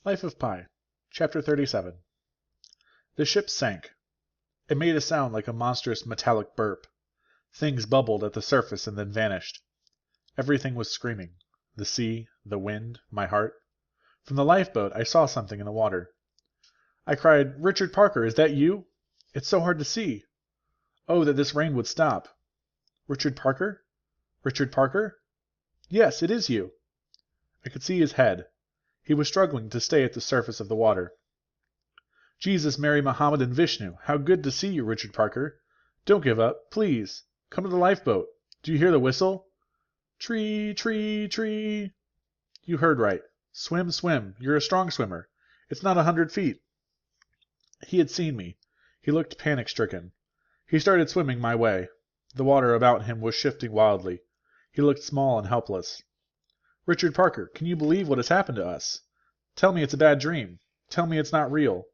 Life of Pi, Chapter 37. The ship sank. It made a sound like a monstrous metallic burp. Things bubbled at the surface and then vanished. Everything was screaming. The sea, the wind, my heart. From the lifeboat, I saw something in the water. I cried, "Richard Parker, is that you? It's so hard to see. Oh, that this rain would stop." "Richard Parker? Richard Parker?" "Yes, it is you." I could see his head. He was struggling to stay at the surface of the water. "Jesus, Mary, Muhammad, and Vishnu, how good to see you, Richard Parker. Don't give up, please. Come to the lifeboat. Do you hear the whistle? Tree, tree, tree." "You heard right. Swim, swim. You're a strong swimmer. It's not 100 feet. He had seen me. He looked panic-stricken. He started swimming my way. The water about him was shifting wildly. He looked small and helpless. "Richard Parker, can you believe what has happened to us? Tell me it's a bad dream. Tell me it's not real.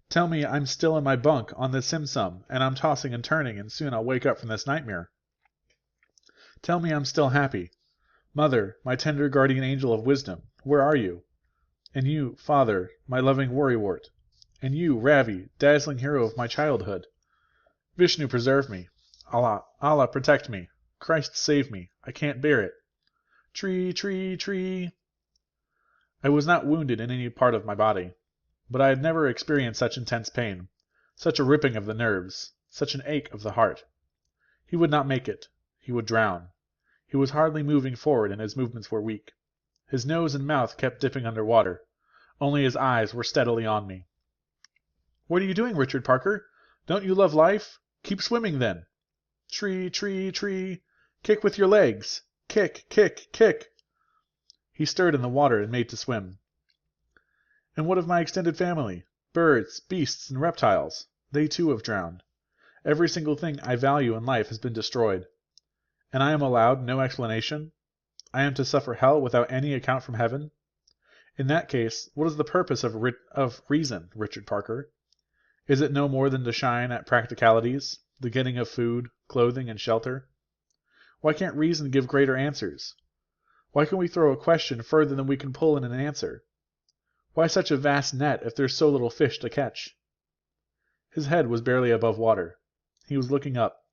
Tell me I'm still in my bunk on the Simsum, and I'm tossing and turning, and soon I'll wake up from this nightmare. Tell me I'm still happy. Mother, my tender guardian angel of wisdom, where are you? And you, Father, my loving worrywart. And you, Ravi, dazzling hero of my childhood. Vishnu, preserve me. Allah, protect me. Christ, save me. I can't bear it. Tree, tree, tree." I was not wounded in any part of my body, but I had never experienced such intense pain, such a ripping of the nerves, such an ache of the heart. He would not make it. He would drown. He was hardly moving forward, and his movements were weak. His nose and mouth kept dipping under water. Only his eyes were steadily on me. "What are you doing, Richard Parker? Don't you love life? Keep swimming, then. Tree, tree, tree. Kick with your legs. Kick, kick, kick." He stirred in the water and made to swim. "And what of my extended family? Birds, beasts, and reptiles? They too have drowned. Every single thing I value in life has been destroyed. And I am allowed no explanation? I am to suffer hell without any account from heaven? In that case, what is the purpose of reason, Richard Parker? Is it no more than to shine at practicalities, the getting of food, clothing, and shelter? Why can't reason give greater answers? Why can we throw a question further than we can pull in an answer? Why such a vast net if there's so little fish to catch?" His head was barely above water. He was looking up,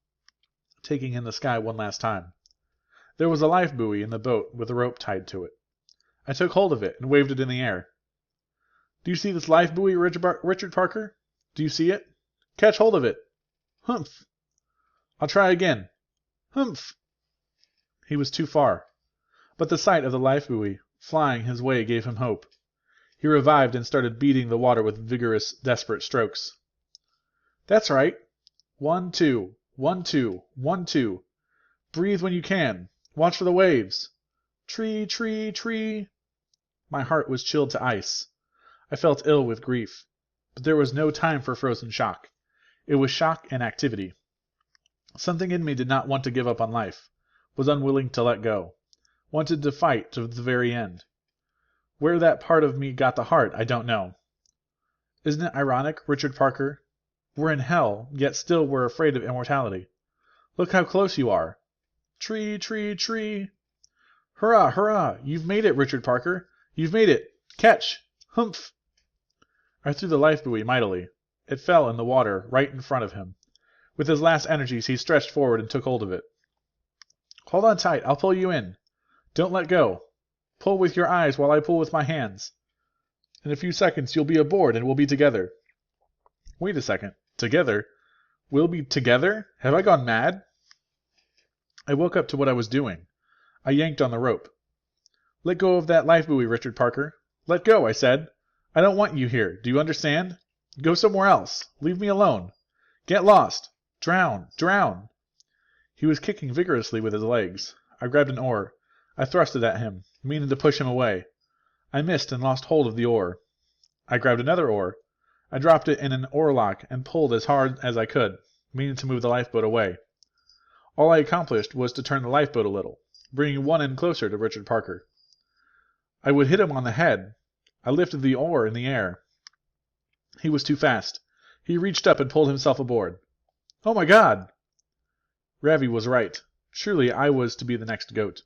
taking in the sky one last time. There was a life buoy in the boat with a rope tied to it. I took hold of it and waved it in the air. "Do you see this life buoy, Richard Parker? Do you see it? Catch hold of it. Humph! I'll try again. Humph!" He was too far. But the sight of the life buoy flying his way gave him hope. He revived and started beating the water with vigorous, desperate strokes. "That's right. 1, 2, 1, 2, 1, 2. Breathe when you can. Watch for the waves. Tree, tree, tree." My heart was chilled to ice. I felt ill with grief. But there was no time for frozen shock. It was shock and activity. Something in me did not want to give up on life, was unwilling to let go, wanted to fight to the very end. Where that part of me got the heart, I don't know. Isn't it ironic, Richard Parker? We're in hell, yet still we're afraid of immortality. Look how close you are. Tree, tree, tree. Hurrah, hurrah! You've made it, Richard Parker. You've made it. Catch! Humph! I threw the life buoy mightily. It fell in the water right in front of him. With his last energies he stretched forward and took hold of it. "Hold on tight, I'll pull you in. Don't let go. Pull with your eyes while I pull with my hands. In a few seconds you'll be aboard and we'll be together." Wait a second. Together? We'll be together? Have I gone mad? I woke up to what I was doing. I yanked on the rope. "Let go of that life buoy, Richard Parker. Let go, I said. I don't want you here. Do you understand? Go somewhere else. Leave me alone. Get lost. Drown. Drown." He was kicking vigorously with his legs. I grabbed an oar. I thrust it at him, meaning to push him away. I missed and lost hold of the oar. I grabbed another oar. I dropped it in an oarlock and pulled as hard as I could, meaning to move the lifeboat away. All I accomplished was to turn the lifeboat a little, bringing one end closer to Richard Parker. I would hit him on the head. I lifted the oar in the air. He was too fast. He reached up and pulled himself aboard. Oh my God! Ravi was right. Surely I was to be the next goat.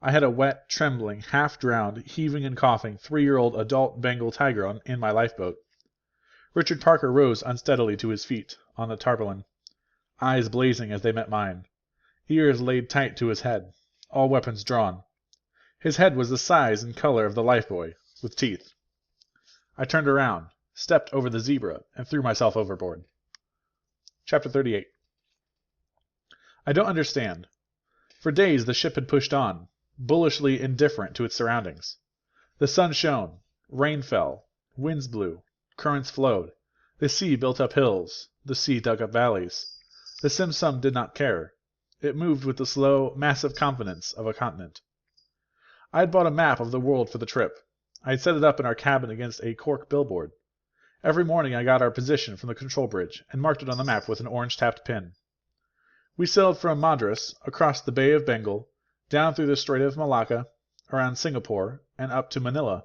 I had a wet, trembling, half-drowned, heaving and coughing 3-year-old adult Bengal tiger in my lifeboat. Richard Parker rose unsteadily to his feet on the tarpaulin, eyes blazing as they met mine, ears laid tight to his head, all weapons drawn. His head was the size and color of the lifebuoy, with teeth. I turned around, stepped over the zebra, and threw myself overboard. Chapter 38. I don't understand. For days the ship had pushed on, bullishly indifferent to its surroundings. The sun shone, rain fell, winds blew, currents flowed, the sea built up hills, the sea dug up valleys. The Simsum did not care. It moved with the slow, massive confidence of a continent. I had bought a map of the world for the trip. I had set it up in our cabin against a cork billboard. Every morning I got our position from the control bridge and marked it on the map with an orange-tapped pin. We sailed from Madras, across the Bay of Bengal, down through the Strait of Malacca, around Singapore, and up to Manila.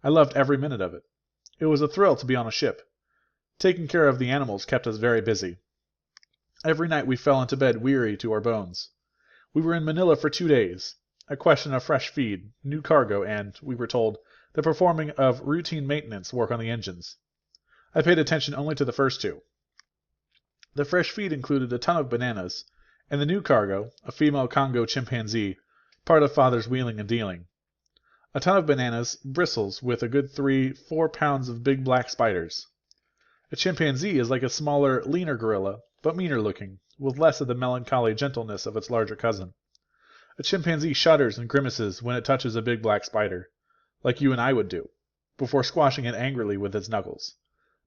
I loved every minute of it. It was a thrill to be on a ship. Taking care of the animals kept us very busy. Every night we fell into bed weary to our bones. We were in Manila for 2 days. A question of fresh feed, new cargo, and, we were told, the performing of routine maintenance work on the engines. I paid attention only to the first 2. The fresh feed included a ton of bananas, and the new cargo, a female Congo chimpanzee, part of Father's wheeling and dealing. A ton of bananas bristles with a good 3-4 pounds of big black spiders. A chimpanzee is like a smaller, leaner gorilla, but meaner looking, with less of the melancholy gentleness of its larger cousin. A chimpanzee shudders and grimaces when it touches a big black spider, like you and I would do, before squashing it angrily with its knuckles.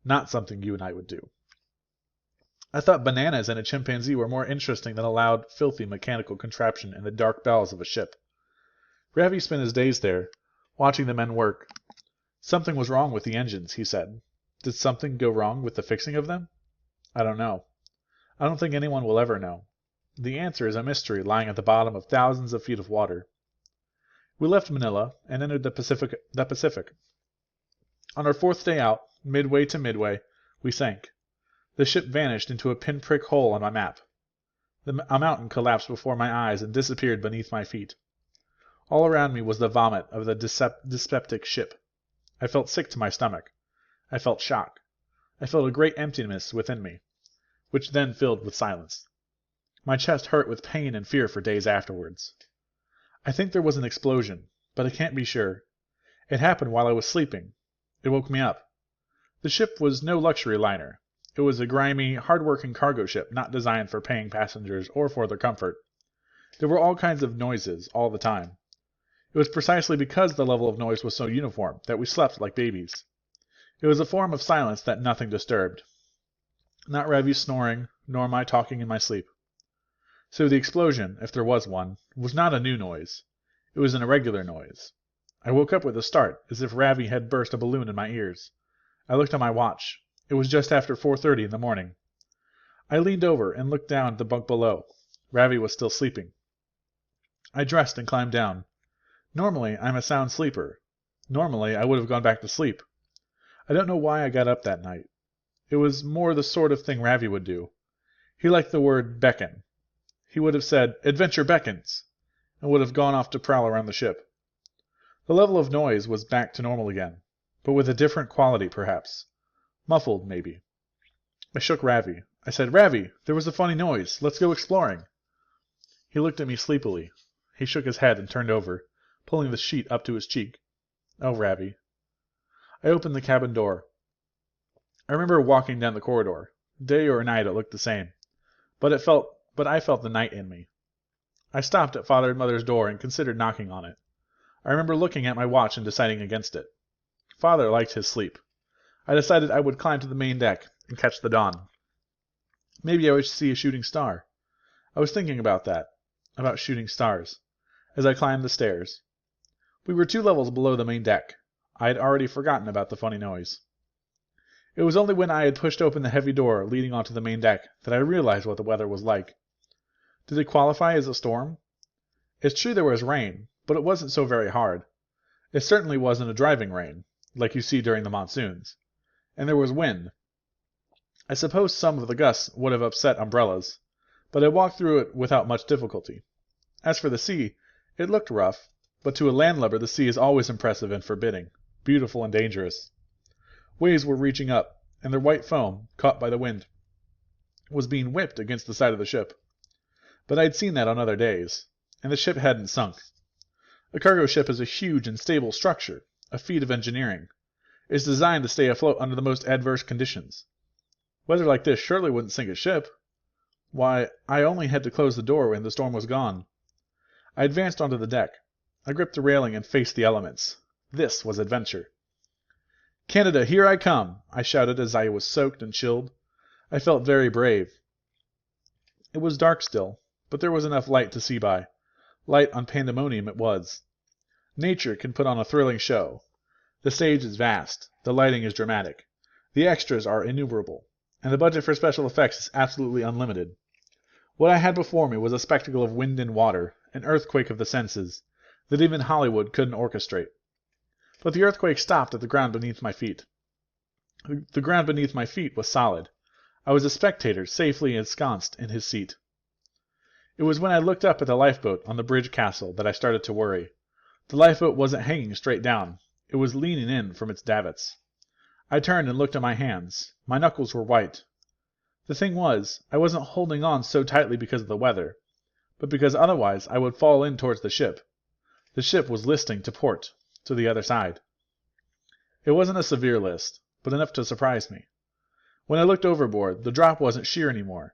Not something you and I would do. I thought bananas and a chimpanzee were more interesting than a loud, filthy mechanical contraption in the dark bowels of a ship. Ravi spent his days there, watching the men work. Something was wrong with the engines, he said. Did something go wrong with the fixing of them? I don't know. I don't think anyone will ever know. The answer is a mystery lying at the bottom of thousands of feet of water. We left Manila and entered the Pacific. On our 4th day out, midway to midway, we sank. The ship vanished into a pinprick hole on my map. A mountain collapsed before my eyes and disappeared beneath my feet. All around me was the vomit of the dyspeptic ship. I felt sick to my stomach. I felt shock. I felt a great emptiness within me, which then filled with silence. My chest hurt with pain and fear for days afterwards. I think there was an explosion, but I can't be sure. It happened while I was sleeping. It woke me up. The ship was no luxury liner. It was a grimy, hard-working cargo ship not designed for paying passengers or for their comfort. There were all kinds of noises all the time. It was precisely because the level of noise was so uniform that we slept like babies. It was a form of silence that nothing disturbed. Not Ravi's snoring, nor my talking in my sleep. So the explosion, if there was one, was not a new noise. It was an irregular noise. I woke up with a start, as if Ravi had burst a balloon in my ears. I looked at my watch. It was just after 4:30 in the morning. I leaned over and looked down at the bunk below. Ravi was still sleeping. I dressed and climbed down. Normally, I'm a sound sleeper. Normally, I would have gone back to sleep. I don't know why I got up that night. It was more the sort of thing Ravi would do. He liked the word beckon. He would have said, "Adventure beckons," and would have gone off to prowl around the ship. The level of noise was back to normal again, but with a different quality, perhaps. Muffled, maybe. I shook Ravi. I said, "Ravi, there was a funny noise. Let's go exploring." He looked at me sleepily. He shook his head and turned over, pulling the sheet up to his cheek. Oh, Ravi. I opened the cabin door. I remember walking down the corridor. Day or night it looked the same. But I felt the night in me. I stopped at Father and Mother's door and considered knocking on it. I remember looking at my watch and deciding against it. Father liked his sleep. I decided I would climb to the main deck and catch the dawn. Maybe I would see a shooting star. I was thinking about that, about shooting stars, as I climbed the stairs. We were 2 levels below the main deck. I had already forgotten about the funny noise. It was only when I had pushed open the heavy door leading onto the main deck that I realized what the weather was like. Did it qualify as a storm? It's true there was rain, but it wasn't so very hard. It certainly wasn't a driving rain, like you see during the monsoons. And there was wind. I suppose some of the gusts would have upset umbrellas, but I walked through it without much difficulty. As for the sea, It looked rough, but to a landlubber the sea is always impressive and forbidding, beautiful and dangerous. Waves were reaching up, and their white foam, caught by the wind, was being whipped against the side of the ship. But I'd seen that on other days, and the ship hadn't sunk. A cargo ship is a huge and stable structure, a feat of engineering. It's designed to stay afloat under the most adverse conditions. Weather like this surely wouldn't sink a ship. Why, I only had to close the door when the storm was gone. I advanced onto the deck. I gripped the railing and faced the elements. This was adventure. "Canada, here I come!" I shouted as I was soaked and chilled. I felt very brave. It was dark still, but there was enough light to see by. Light on pandemonium it was. Nature can put on a thrilling show. The stage is vast, the lighting is dramatic, the extras are innumerable, and the budget for special effects is absolutely unlimited. What I had before me was a spectacle of wind and water, an earthquake of the senses, that even Hollywood couldn't orchestrate. But the earthquake stopped at the ground beneath my feet. The ground beneath my feet was solid. I was a spectator safely ensconced in his seat. It was when I looked up at the lifeboat on the bridge castle that I started to worry. The lifeboat wasn't hanging straight down. It was leaning in from its davits. I turned and looked at my hands. My knuckles were white. The thing was, I wasn't holding on so tightly because of the weather, but because otherwise I would fall in towards the ship. The ship was listing to port, to the other side. It wasn't a severe list, but enough to surprise me. When I looked overboard, the drop wasn't sheer anymore.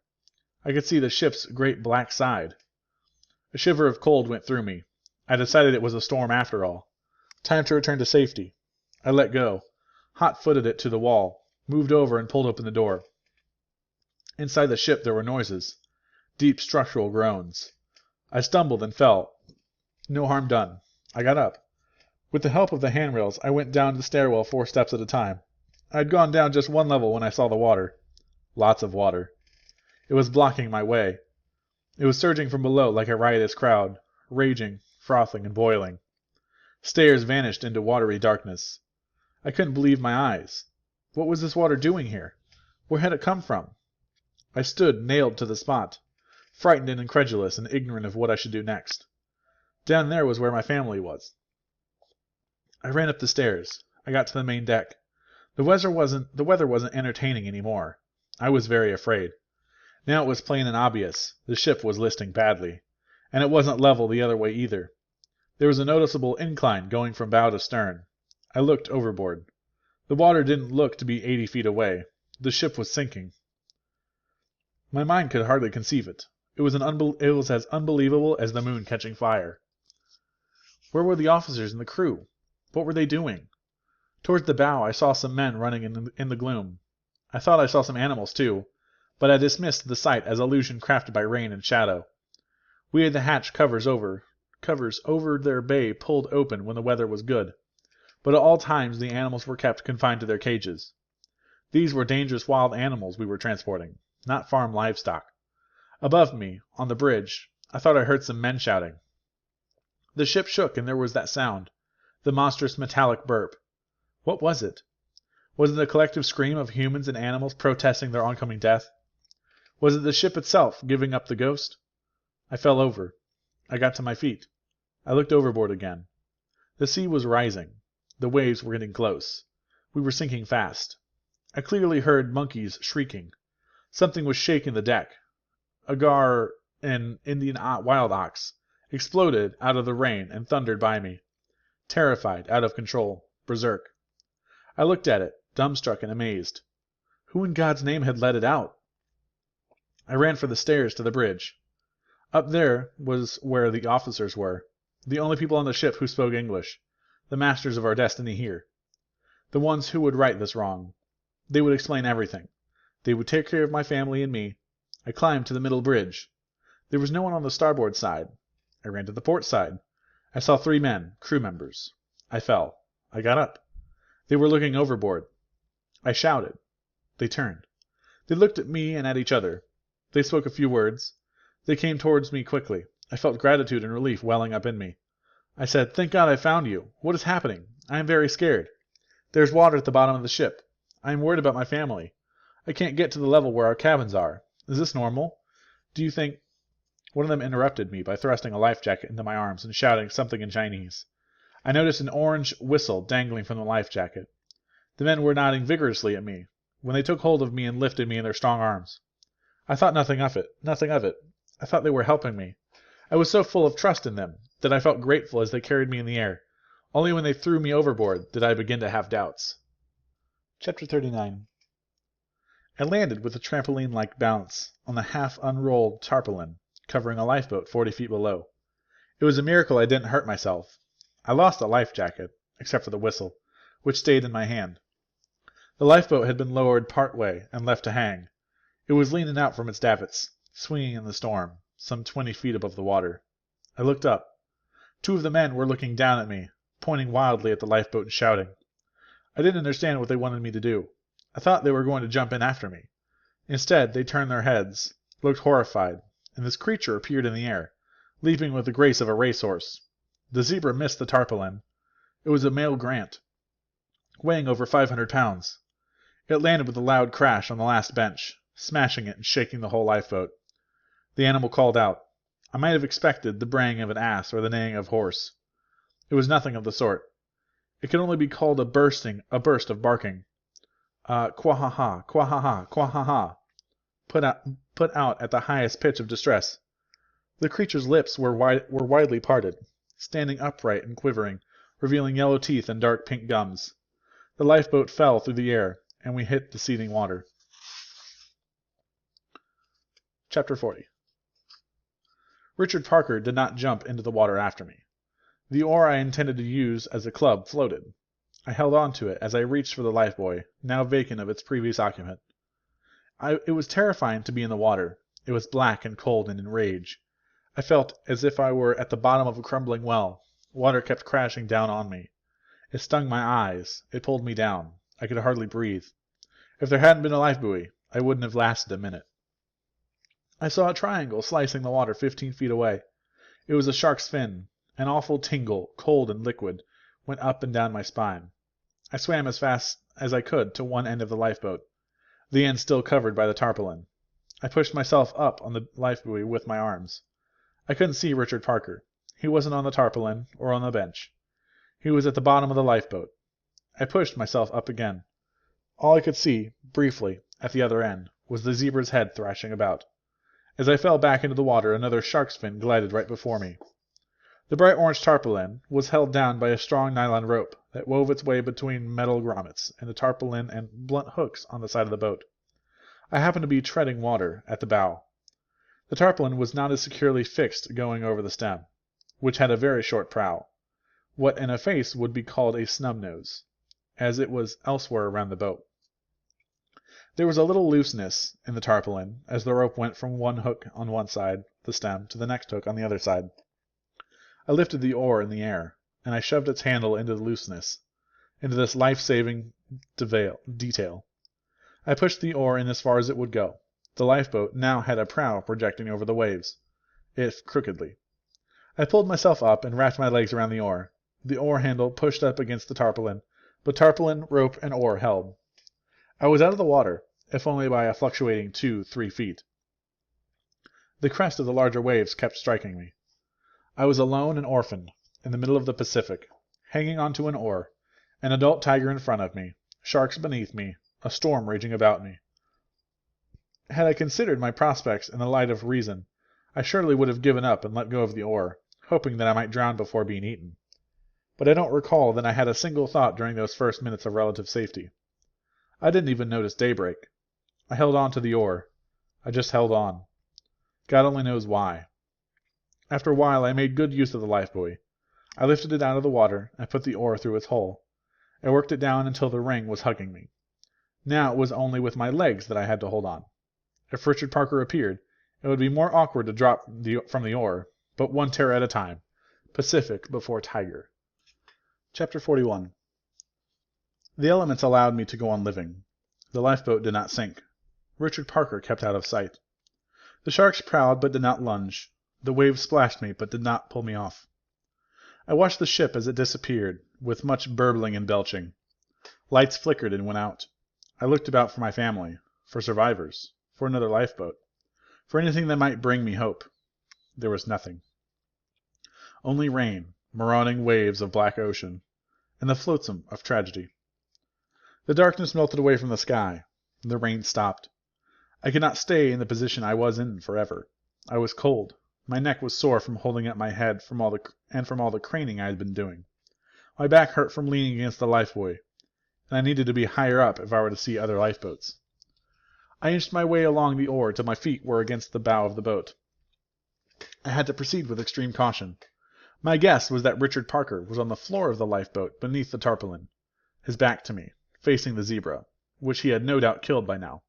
I could see the ship's great black side. A shiver of cold went through me. I decided it was a storm after all. Time to return to safety. I let go, hot-footed it to the wall, moved over and pulled open the door. Inside the ship there were noises, deep structural groans. I stumbled and fell. No harm done. I got up. With the help of the handrails, I went down the stairwell 4 steps at a time. I had gone down just 1 level when I saw the water. Lots of water. It was blocking my way. It was surging from below like a riotous crowd, raging, frothing, and boiling. Stairs vanished into watery darkness. I couldn't believe my eyes. What was this water doing here? Where had it come from? I stood nailed to the spot, frightened and incredulous and ignorant of what I should do next. Down there was where my family was. I ran up the stairs. I got to the main deck. The weather wasn't entertaining anymore. I was very afraid. Now it was plain and obvious. The ship was listing badly. And it wasn't level the other way either. There was a noticeable incline going from bow to stern. I looked overboard. The water didn't look to be 80 feet away. The ship was sinking. My mind could hardly conceive it. It was as unbelievable as the moon catching fire. Where were the officers and the crew? What were they doing? Towards the bow I saw some men running in the gloom. I thought I saw some animals too, but I dismissed the sight as illusion crafted by rain and shadow. We had the hatch covers over their bay pulled open when the weather was good, but at all times the animals were kept confined to their cages. These were dangerous wild animals we were transporting, not farm livestock. Above me, on the bridge, I thought I heard some men shouting. The ship shook and there was that sound, the monstrous metallic burp. What was it? Was it the collective scream of humans and animals protesting their oncoming death? Was it the ship itself giving up the ghost? I fell over. I got to my feet. I looked overboard again. The sea was rising. The waves were getting close. We were sinking fast. I clearly heard monkeys shrieking. Something was shaking the deck. A gar, an Indian wild ox, exploded out of the rain and thundered by me. Terrified, out of control, berserk. I looked at it, dumbstruck and amazed. Who in God's name had let it out? I ran for the stairs to the bridge. Up there was where the officers were, the only people on the ship who spoke English, the masters of our destiny here. The ones who would right this wrong. They would explain everything. They would take care of my family and me. I climbed to the middle bridge. There was no one on the starboard side. I ran to the port side. I saw 3 men, crew members. I fell. I got up. They were looking overboard. I shouted. They turned. They looked at me and at each other. They spoke a few words. They came towards me quickly. I felt gratitude and relief welling up in me. I said, "Thank God I found you. What is happening? I am very scared. There's water at the bottom of the ship. I am worried about my family. I can't get to the level where our cabins are. Is this normal? Do you think One of them interrupted me by thrusting a life jacket into my arms and shouting something in Chinese. I noticed an orange whistle dangling from the life jacket. The men were nodding vigorously at me when they took hold of me and lifted me in their strong arms. I thought nothing of it. I thought they were helping me. I was so full of trust in them that I felt grateful as they carried me in the air. Only when they threw me overboard did I begin to have doubts. Chapter 39. I landed with a trampoline-like bounce on the half-unrolled tarpaulin, covering a lifeboat 40 feet below. It was a miracle I didn't hurt myself. I lost the life jacket, except for the whistle, which stayed in my hand. The lifeboat had been lowered part way and left to hang. It was leaning out from its davits, swinging in the storm, some 20 feet above the water. I looked up. 2 of the men were looking down at me, pointing wildly at the lifeboat and shouting. I didn't understand what they wanted me to do. I thought they were going to jump in after me. Instead, they turned their heads, looked horrified, and this creature appeared in the air, leaping with the grace of a racehorse. The zebra missed the tarpaulin. It was a male Grant, weighing over 500 pounds. It landed with a loud crash on the last bench, smashing it and shaking the whole lifeboat. The animal called out. I might have expected the braying of an ass or the neighing of a horse. It was nothing of the sort. It could only be called a burst of barking. Quah-ha-ha, quah-ha-ha, quah-ha-ha, put out at the highest pitch of distress. The creature's lips were widely parted, standing upright and quivering, revealing yellow teeth and dark pink gums. The lifeboat fell through the air, and we hit the seething water. Chapter 40. Richard Parker did not jump into the water after me. The oar I intended to use as a club floated. I held on to it as I reached for the lifebuoy, now vacant of its previous occupant. It was terrifying to be in the water. It was black and cold and enraged. I felt as if I were at the bottom of a crumbling well. Water kept crashing down on me. It stung my eyes. It pulled me down. I could hardly breathe. If there hadn't been a lifebuoy, I wouldn't have lasted a minute. I saw a triangle slicing the water 15 feet away. It was a shark's fin. An awful tingle, cold and liquid, went up and down my spine. I swam as fast as I could to one end of the lifeboat, the end still covered by the tarpaulin. I pushed myself up on the lifebuoy with my arms. I couldn't see Richard Parker. He wasn't on the tarpaulin or on the bench. He was at the bottom of the lifeboat. I pushed myself up again. All I could see, briefly, at the other end, was the zebra's head thrashing about. As I fell back into the water, another shark's fin glided right before me. The bright orange tarpaulin was held down by a strong nylon rope that wove its way between metal grommets and the tarpaulin and blunt hooks on the side of the boat. I happened to be treading water at the bow. The tarpaulin was not as securely fixed going over the stem, which had a very short prow, what in a face would be called a snub-nose, as it was elsewhere around the boat. There was a little looseness in the tarpaulin as the rope went from one hook on one side, the stem, to the next hook on the other side. I lifted the oar in the air, and I shoved its handle into the looseness, into this life-saving detail. I pushed the oar in as far as it would go. The lifeboat now had a prow projecting over the waves, if crookedly. I pulled myself up and wrapped my legs around the oar. The oar handle pushed up against the tarpaulin, but tarpaulin, rope, and oar held. I was out of the water, if only by a fluctuating 2-3 feet. The crest of the larger waves kept striking me. I was alone and orphaned, in the middle of the Pacific, hanging onto an oar, an adult tiger in front of me, sharks beneath me, a storm raging about me. Had I considered my prospects in the light of reason, I surely would have given up and let go of the oar, hoping that I might drown before being eaten. But I don't recall that I had a single thought during those first minutes of relative safety. I didn't even notice daybreak. I held on to the oar. I just held on. God only knows why. After a while I made good use of the lifebuoy. I lifted it out of the water and put the oar through its hole. I worked it down until the ring was hugging me. Now it was only with my legs that I had to hold on. If Richard Parker appeared, it would be more awkward to drop from the oar, but one tear at a time. Pacific before tiger. Chapter 41. The elements allowed me to go on living. The lifeboat did not sink. Richard Parker kept out of sight. The sharks prowled but did not lunge. The waves splashed me but did not pull me off. I watched the ship as it disappeared, with much burbling and belching. Lights flickered and went out. I looked about for my family, for survivors, for another lifeboat, for anything that might bring me hope. There was nothing. Only rain, marauding waves of black ocean, and the flotsam of tragedy. The darkness melted away from the sky. The rain stopped. I could not stay in the position I was in forever. I was cold. My neck was sore from holding up my head from all the craning I had been doing. My back hurt from leaning against the lifebuoy, and I needed to be higher up if I were to see other lifeboats. I inched my way along the oar till my feet were against the bow of the boat. I had to proceed with extreme caution. My guess was that Richard Parker was on the floor of the lifeboat beneath the tarpaulin, his back to me, facing the zebra, which he had no doubt killed by now.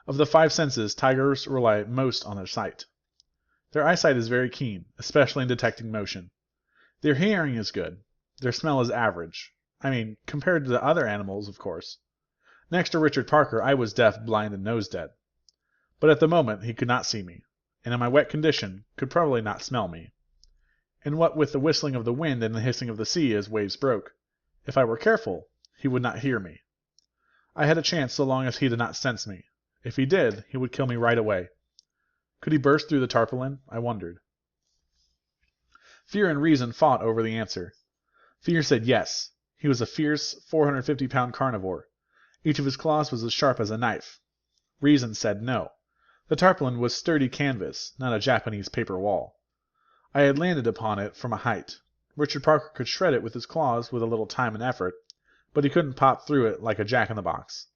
Of the five senses, tigers rely most on their sight. Their eyesight is very keen, especially in detecting motion. Their hearing is good. Their smell is average. I mean, compared to the other animals, of course. Next to Richard Parker, I was deaf, blind, and nose-dead. But at the moment he could not see me, and in my wet condition could probably not smell me. And what with the whistling of the wind and the hissing of the sea as waves broke, if I were careful, he would not hear me. I had a chance so long as he did not sense me. If he did, he would kill me right away. Could he burst through the tarpaulin? I wondered. Fear and reason fought over the answer. Fear said yes. He was a fierce, 450-pound carnivore. Each of his claws was as sharp as a knife. Reason said no. The tarpaulin was sturdy canvas, not a Japanese paper wall. I had landed upon it from a height. Richard Parker could shred it with his claws with a little time and effort, but he couldn't pop through it like a jack-in-the-box.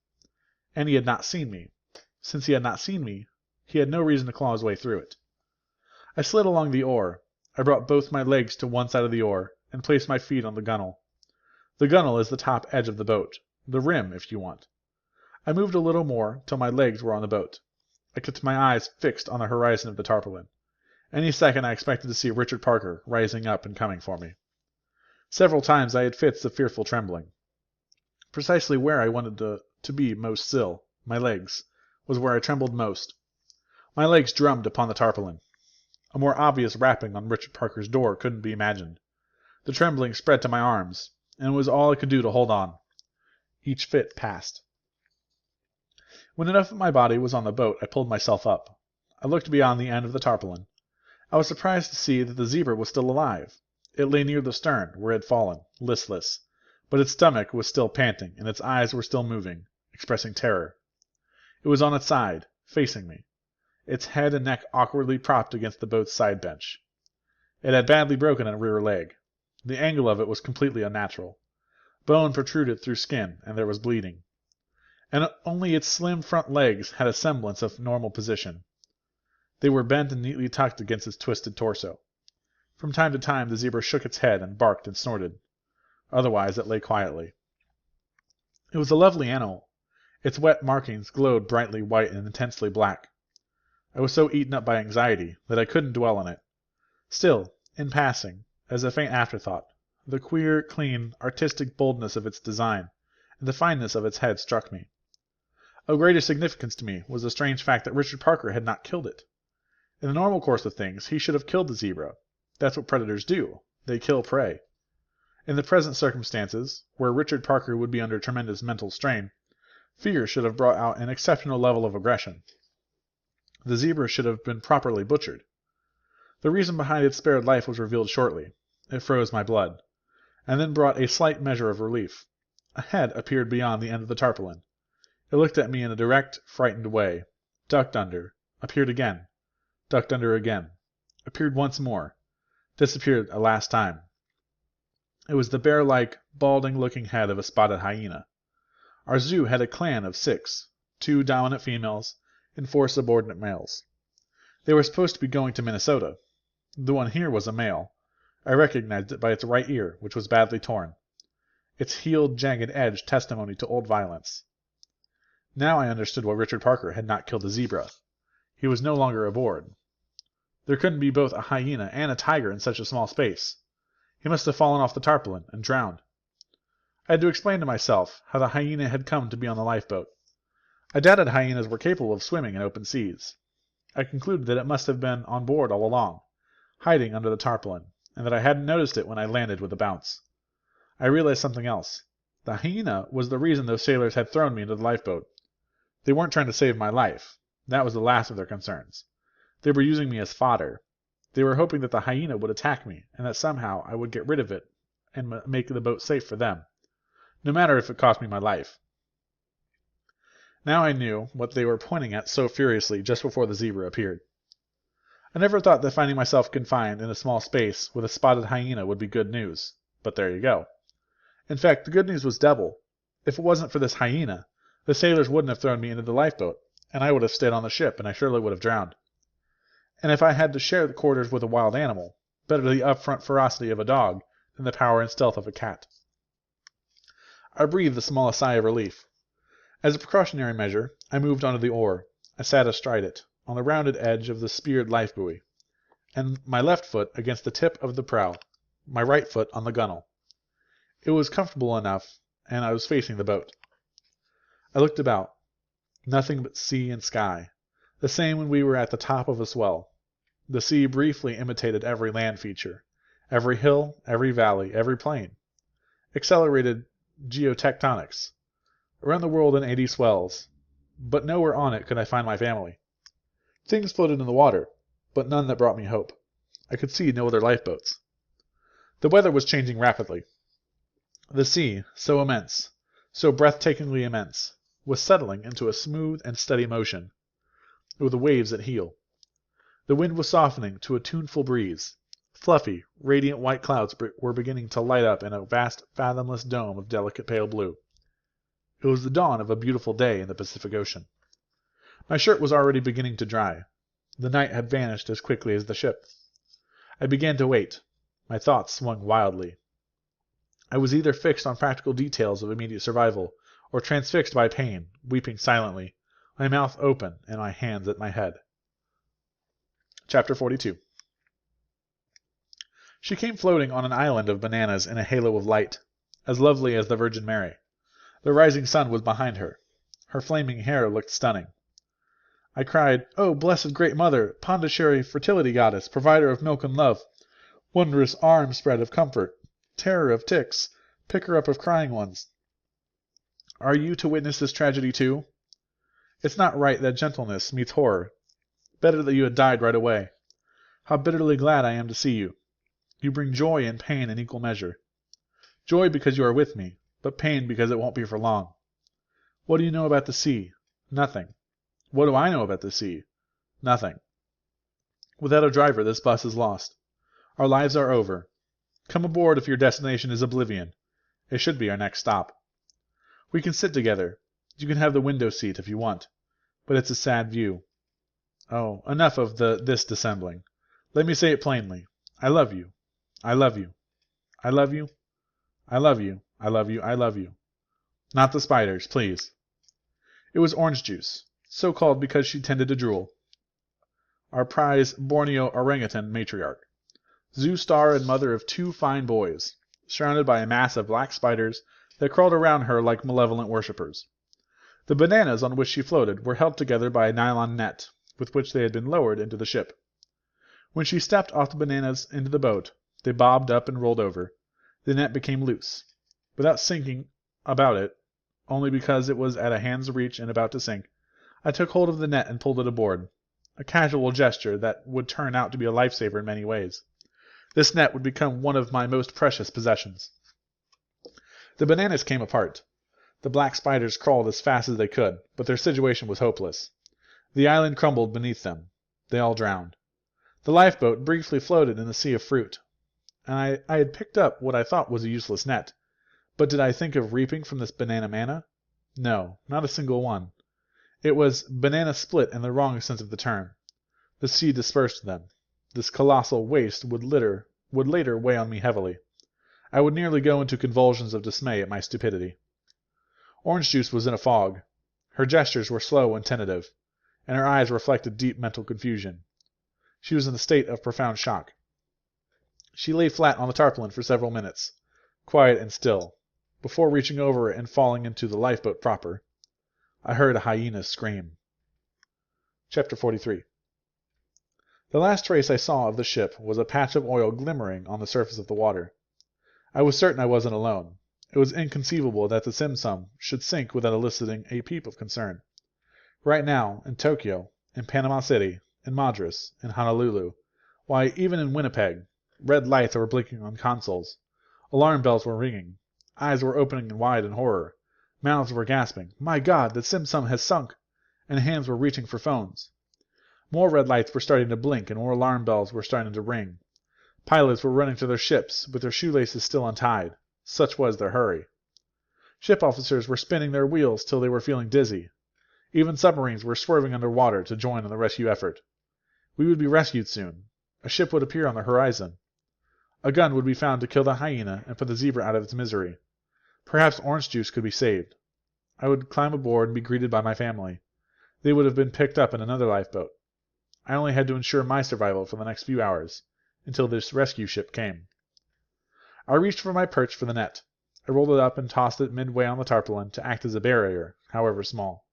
And he had not seen me. Since he had not seen me, he had no reason to claw his way through it. I slid along the oar. I brought both my legs to one side of the oar, and placed my feet on the gunwale. The gunwale is the top edge of the boat, the rim, if you want. I moved a little more till my legs were on the boat. I kept my eyes fixed on the horizon of the tarpaulin. Any second I expected to see Richard Parker rising up and coming for me. Several times I had fits of fearful trembling. Precisely where I wanted to be most still, my legs, was where I trembled most. My legs drummed upon the tarpaulin. A more obvious rapping on Richard Parker's door couldn't be imagined. The trembling spread to my arms, and it was all I could do to hold on. Each fit passed. When enough of my body was on the boat, I pulled myself up. I looked beyond the end of the tarpaulin. I was surprised to see that the zebra was still alive. It lay near the stern, where it had fallen, listless, but its stomach was still panting, and its eyes were still moving, expressing terror. It was on its side, facing me, its head and neck awkwardly propped against the boat's side bench. It had badly broken a rear leg. The angle of it was completely unnatural. Bone protruded through skin, and there was bleeding. And only its slim front legs had a semblance of normal position. They were bent and neatly tucked against its twisted torso. From time to time the zebra shook its head and barked and snorted. Otherwise it lay quietly. It was a lovely animal. Its wet markings glowed brightly white and intensely black. I was so eaten up by anxiety that I couldn't dwell on it. Still, in passing, as a faint afterthought, the queer, clean, artistic boldness of its design and the fineness of its head struck me. Of greater significance to me was the strange fact that Richard Parker had not killed it. In the normal course of things, he should have killed the zebra. That's what predators do. They kill prey. In the present circumstances, where Richard Parker would be under tremendous mental strain, fear should have brought out an exceptional level of aggression. The zebra should have been properly butchered. The reason behind its spared life was revealed shortly. It froze my blood, and then brought a slight measure of relief. A head appeared beyond the end of the tarpaulin. It looked at me in a direct, frightened way, ducked under, appeared again, ducked under again, appeared once more, disappeared a last time. It was the bear-like, balding-looking head of a spotted hyena. Our zoo had a clan of 6, 2 dominant females and 4 subordinate males. They were supposed to be going to Minnesota. The one here was a male. I recognized it by its right ear, which was badly torn. Its healed, jagged edge testimony to old violence. Now I understood why Richard Parker had not killed the zebra. He was no longer aboard. There couldn't be both a hyena and a tiger in such a small space. He must have fallen off the tarpaulin and drowned. I had to explain to myself how the hyena had come to be on the lifeboat. I doubted hyenas were capable of swimming in open seas. I concluded that it must have been on board all along, hiding under the tarpaulin, and that I hadn't noticed it when I landed with a bounce. I realized something else. The hyena was the reason those sailors had thrown me into the lifeboat. They weren't trying to save my life. That was the last of their concerns. They were using me as fodder. They were hoping that the hyena would attack me, and that somehow I would get rid of it and make the boat safe for them, no matter if it cost me my life. Now I knew what they were pointing at so furiously just before the zebra appeared. I never thought that finding myself confined in a small space with a spotted hyena would be good news, but there you go. In fact, the good news was double. If it wasn't for this hyena, the sailors wouldn't have thrown me into the lifeboat, and I would have stayed on the ship, and I surely would have drowned. And if I had to share the quarters with a wild animal, better the upfront ferocity of a dog than the power and stealth of a cat. I breathed the smallest sigh of relief. As a precautionary measure, I moved onto the oar. I sat astride it, on the rounded edge of the speared life buoy, and my left foot against the tip of the prow, my right foot on the gunwale. It was comfortable enough, and I was facing the boat. I looked about. Nothing but sea and sky, the same when we were at the top of a swell. The sea briefly imitated every land feature, every hill, every valley, every plain. Accelerated geotectonics. Around the world in 80 swells, but nowhere on it could I find my family. Things floated in the water, but none that brought me hope. I could see no other lifeboats. The weather was changing rapidly. The sea, so immense, so breathtakingly immense, was settling into a smooth and steady motion, with the waves at heel. The wind was softening to a tuneful breeze. Fluffy, radiant white clouds were beginning to light up in a vast, fathomless dome of delicate pale blue. It was the dawn of a beautiful day in the Pacific Ocean. My shirt was already beginning to dry. The night had vanished as quickly as the ship. I began to wait. My thoughts swung wildly. I was either fixed on practical details of immediate survival, or transfixed by pain, weeping silently, my mouth open and my hands at my head. Chapter 42. She came floating on an island of bananas in a halo of light, as lovely as the Virgin Mary. The rising sun was behind her. Her flaming hair looked stunning. I cried, "Oh, blessed great mother, Pondicherry fertility goddess, provider of milk and love, wondrous arm spread of comfort, terror of ticks, picker up of crying ones. Are you to witness this tragedy too? It's not right that gentleness meets horror. Better that you had died right away. How bitterly glad I am to see you. You bring joy and pain in equal measure. Joy because you are with me, but pain because it won't be for long. What do you know about the sea? Nothing. What do I know about the sea? Nothing. Without a driver, this bus is lost. Our lives are over. Come aboard if your destination is oblivion. It should be our next stop. We can sit together. You can have the window seat if you want, but it's a sad view. Oh, enough of this dissembling. Let me say it plainly. I love you. I love you. I love you. I love you. I love you. I love you. Not the spiders, please." It was orange juice, so called because she tended to drool. Our prize Borneo orangutan matriarch. Zoo star and mother of 2 fine boys, surrounded by a mass of black spiders that crawled around her like malevolent worshippers. The bananas on which she floated were held together by a nylon net, with which they had been lowered into the ship. When she stepped off the bananas into the boat, they bobbed up and rolled over. The net became loose. Without thinking about it, only because it was at a hand's reach and about to sink, I took hold of the net and pulled it aboard, a casual gesture that would turn out to be a lifesaver in many ways. This net would become one of my most precious possessions. The bananas came apart. The black spiders crawled as fast as they could, but their situation was hopeless. The island crumbled beneath them. They all drowned. The lifeboat briefly floated in the sea of fruit, and I had picked up what I thought was a useless net. But did I think of reaping from this banana manna? No, not a single one. It was banana split in the wrong sense of the term. The sea dispersed them. This colossal waste would later weigh on me heavily. I would nearly go into convulsions of dismay at my stupidity. Orange juice was in a fog. Her gestures were slow and tentative, and her eyes reflected deep mental confusion. She was in a state of profound shock. She lay flat on the tarpaulin for several minutes, quiet and still, before reaching over and falling into the lifeboat proper. I heard a hyena scream. Chapter 43. The last trace I saw of the ship was a patch of oil glimmering on the surface of the water. I was certain I wasn't alone. It was inconceivable that the Simsum should sink without eliciting a peep of concern. Right now, in Tokyo, in Panama City, in Madras, in Honolulu, Why, even in Winnipeg, red lights were blinking on consoles. Alarm bells were ringing. Eyes were opening wide in horror. Mouths were gasping, "My God, the Sim-Sum has sunk!" And hands were reaching for phones. More red lights were starting to blink and more alarm bells were starting to ring. Pilots were running to their ships, with their shoelaces still untied. Such was their hurry. Ship officers were spinning their wheels till they were feeling dizzy. Even submarines were swerving under water to join in the rescue effort. We would be rescued soon. A ship would appear on the horizon. A gun would be found to kill the hyena and put the zebra out of its misery. Perhaps orange juice could be saved. I would climb aboard and be greeted by my family. They would have been picked up in another lifeboat. I only had to ensure my survival for the next few hours, until this rescue ship came. I reached for my perch for the net. I rolled it up and tossed it midway on the tarpaulin to act as a barrier, however small.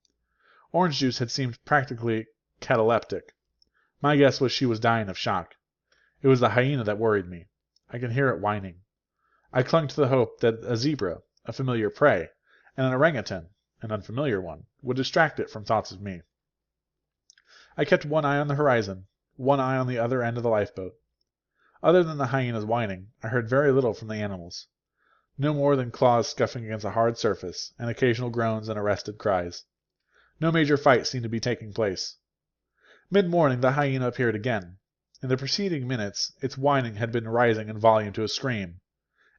Orange juice had seemed practically cataleptic. My guess was she was dying of shock. It was the hyena that worried me. I could hear it whining. I clung to the hope that a zebra, a familiar prey, and an orangutan, an unfamiliar one, would distract it from thoughts of me. I kept one eye on the horizon, one eye on the other end of the lifeboat. Other than the hyena's whining, I heard very little from the animals. No more than claws scuffing against a hard surface, and occasional groans and arrested cries. No major fight seemed to be taking place. Mid-morning the hyena appeared again. In the preceding minutes, its whining had been rising in volume to a scream.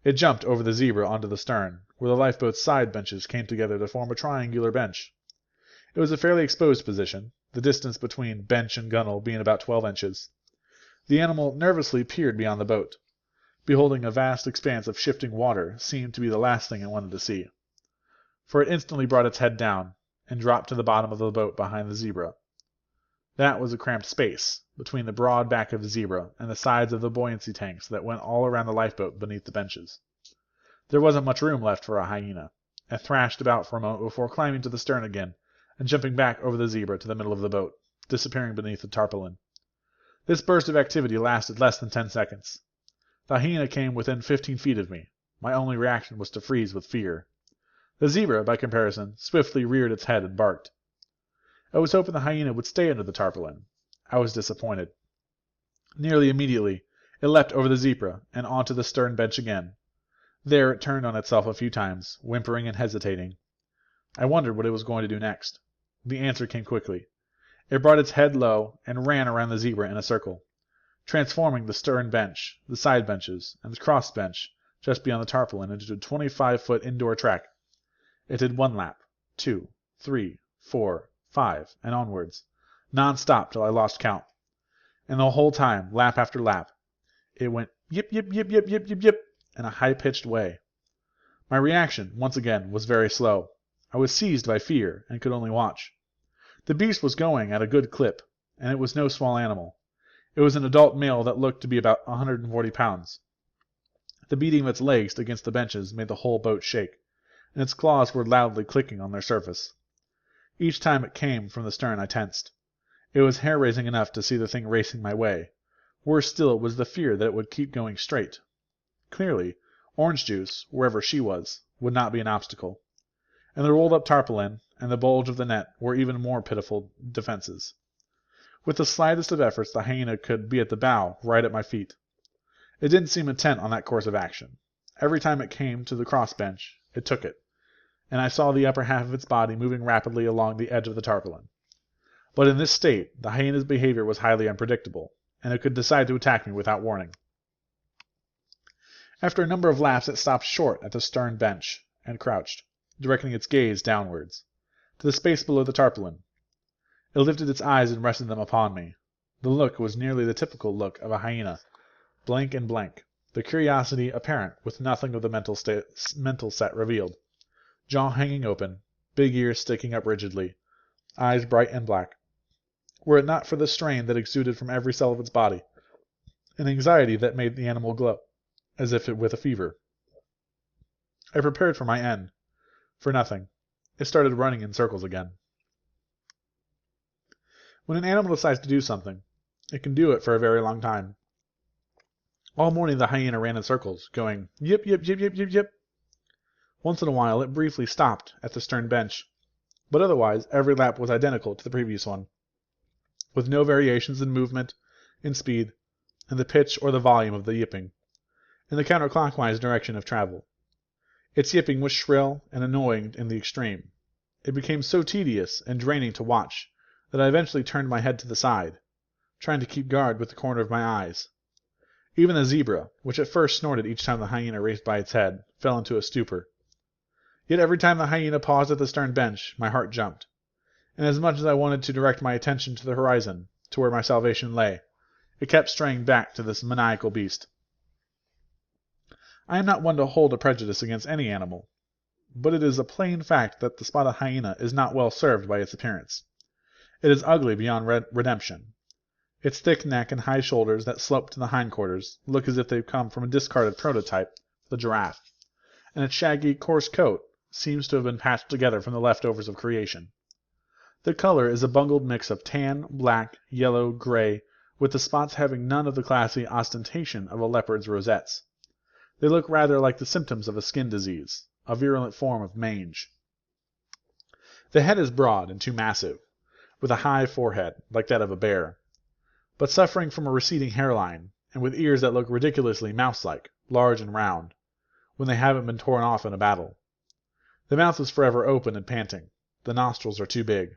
It jumped over the zebra onto the stern, where the lifeboat's side benches came together to form a triangular bench. It was a fairly exposed position, the distance between bench and gunwale being about 12 inches. The animal nervously peered beyond the boat. Beholding a vast expanse of shifting water seemed to be the last thing it wanted to see. For it instantly brought its head down, and dropped to the bottom of the boat behind the zebra. That was a cramped space, between the broad back of the zebra and the sides of the buoyancy tanks that went all around the lifeboat beneath the benches. There wasn't much room left for a hyena. It thrashed about for a moment before climbing to the stern again, and jumping back over the zebra to the middle of the boat, disappearing beneath the tarpaulin. This burst of activity lasted less than 10 seconds. The hyena came within 15 feet of me. My only reaction was to freeze with fear. The zebra, by comparison, swiftly reared its head and barked. I was hoping the hyena would stay under the tarpaulin. I was disappointed. Nearly immediately, it leapt over the zebra and onto the stern bench again. There it turned on itself a few times, whimpering and hesitating. I wondered what it was going to do next. The answer came quickly. It brought its head low and ran around the zebra in a circle, transforming the stern bench, the side benches, and the cross bench just beyond the tarpaulin into a 25-foot indoor track. It did 1 lap, 2, 3, 4, 5, and onwards, non-stop till I lost count. And the whole time, lap after lap, it went yip, yip, yip, yip, yip, yip, yip, in a high-pitched way. My reaction, once again, was very slow. I was seized by fear, and could only watch. The beast was going at a good clip, and it was no small animal. It was an adult male that looked to be about 140 pounds. The beating of its legs against the benches made the whole boat shake, and its claws were loudly clicking on their surface. Each time it came from the stern I tensed. It was hair-raising enough to see the thing racing my way. Worse still was the fear that it would keep going straight. Clearly, Orange Juice, wherever she was, would not be an obstacle. And the rolled-up tarpaulin and the bulge of the net were even more pitiful defenses. With the slightest of efforts, the hyena could be at the bow, right at my feet. It didn't seem intent on that course of action. Every time it came to the cross-bench, it took it, and I saw the upper half of its body moving rapidly along the edge of the tarpaulin. But in this state, the hyena's behavior was highly unpredictable, and it could decide to attack me without warning. After a number of laps, it stopped short at the stern bench, and crouched, directing its gaze downwards, to the space below the tarpaulin. It lifted its eyes and rested them upon me. The look was nearly the typical look of a hyena, blank and blank, the curiosity apparent with nothing of the mental set revealed. Jaw hanging open, big ears sticking up rigidly, eyes bright and black. Were it not for the strain that exuded from every cell of its body, an anxiety that made the animal glow, as if with a fever. I prepared for my end. For nothing. It started running in circles again. When an animal decides to do something, it can do it for a very long time. All morning the hyena ran in circles, going yip, yip, yip, yip, yip, yip. Once in a while it briefly stopped at the stern bench, but otherwise every lap was identical to the previous one, with no variations in movement, in speed, in the pitch or the volume of the yipping, in the counterclockwise direction of travel. Its yipping was shrill and annoying in the extreme. It became so tedious and draining to watch that I eventually turned my head to the side, trying to keep guard with the corner of my eyes. Even the zebra, which at first snorted each time the hyena raced by its head, fell into a stupor. Yet every time the hyena paused at the stern bench, my heart jumped, and as much as I wanted to direct my attention to the horizon, to where my salvation lay, it kept straying back to this maniacal beast. I am not one to hold a prejudice against any animal, but it is a plain fact that the spotted hyena is not well served by its appearance. It is ugly beyond redemption. Its thick neck and high shoulders that slope to the hindquarters look as if they've come from a discarded prototype, the giraffe, and its shaggy, coarse coat seems to have been patched together from the leftovers of creation. The color is a bungled mix of tan, black, yellow, gray, with the spots having none of the classy ostentation of a leopard's rosettes. They look rather like the symptoms of a skin disease, a virulent form of mange. The head is broad and too massive, with a high forehead, like that of a bear, but suffering from a receding hairline, and with ears that look ridiculously mouse-like, large and round, when they haven't been torn off in a battle. The mouth is forever open and panting. The nostrils are too big.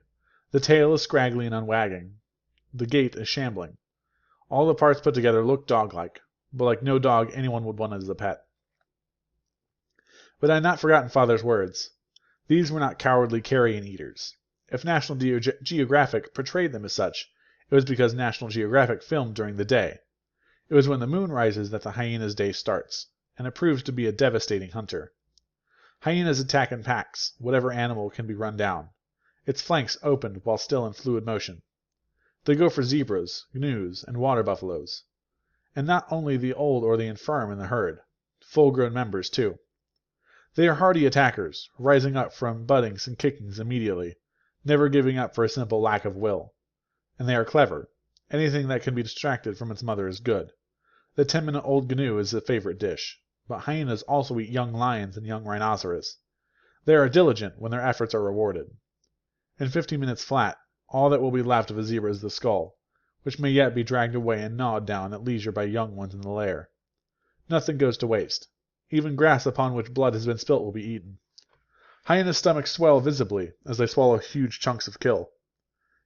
The tail is scraggly and unwagging. The gait is shambling. All the parts put together look dog-like, but like no dog anyone would want as a pet. But I had not forgotten Father's words. These were not cowardly carrion eaters. If National Geographic portrayed them as such, it was because National Geographic filmed during the day. It was when the moon rises that the hyena's day starts, and it proves to be a devastating hunter. Hyenas attack in packs, whatever animal can be run down, its flanks opened while still in fluid motion. They go for zebras, gnus, and water buffaloes. And not only the old or the infirm in the herd, full-grown members too. They are hardy attackers, rising up from buttings and kickings immediately, never giving up for a simple lack of will. And they are clever. Anything that can be distracted from its mother is good. The 10-minute-old gnu is a favorite dish, but hyenas also eat young lions and young rhinoceros. They are diligent when their efforts are rewarded. In 15 minutes flat, all that will be left of a zebra is the skull, which may yet be dragged away and gnawed down at leisure by young ones in the lair. Nothing goes to waste. Even grass upon which blood has been spilt will be eaten. Hyenas' stomachs swell visibly as they swallow huge chunks of kill.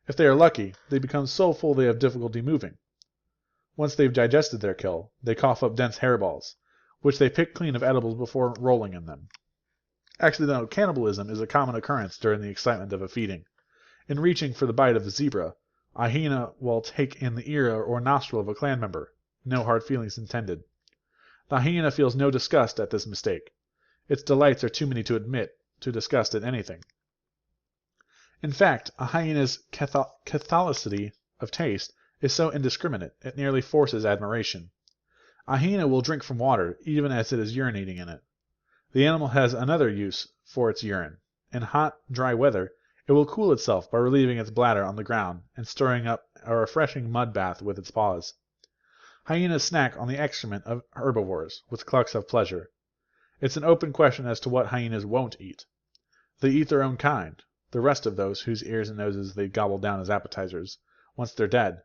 If they are lucky, they become so full they have difficulty moving. Once they've digested their kill, they cough up dense hairballs, which they pick clean of edibles before rolling in them. Accidental cannibalism is a common occurrence during the excitement of a feeding. In reaching for the bite of a zebra, a hyena will take in the ear or nostril of a clan member. No hard feelings intended. The hyena feels no disgust at this mistake. Its delights are too many to admit to disgust at anything. In fact, a hyena's catholicity of taste is so indiscriminate it nearly forces admiration. A hyena will drink from water even as it is urinating in it. The animal has another use for its urine. In hot, dry weather, it will cool itself by relieving its bladder on the ground and stirring up a refreshing mud bath with its paws. Hyenas snack on the excrement of herbivores with clucks of pleasure. It's an open question as to what hyenas won't eat. They eat their own kind, the rest of those whose ears and noses they gobble down as appetizers, once they're dead.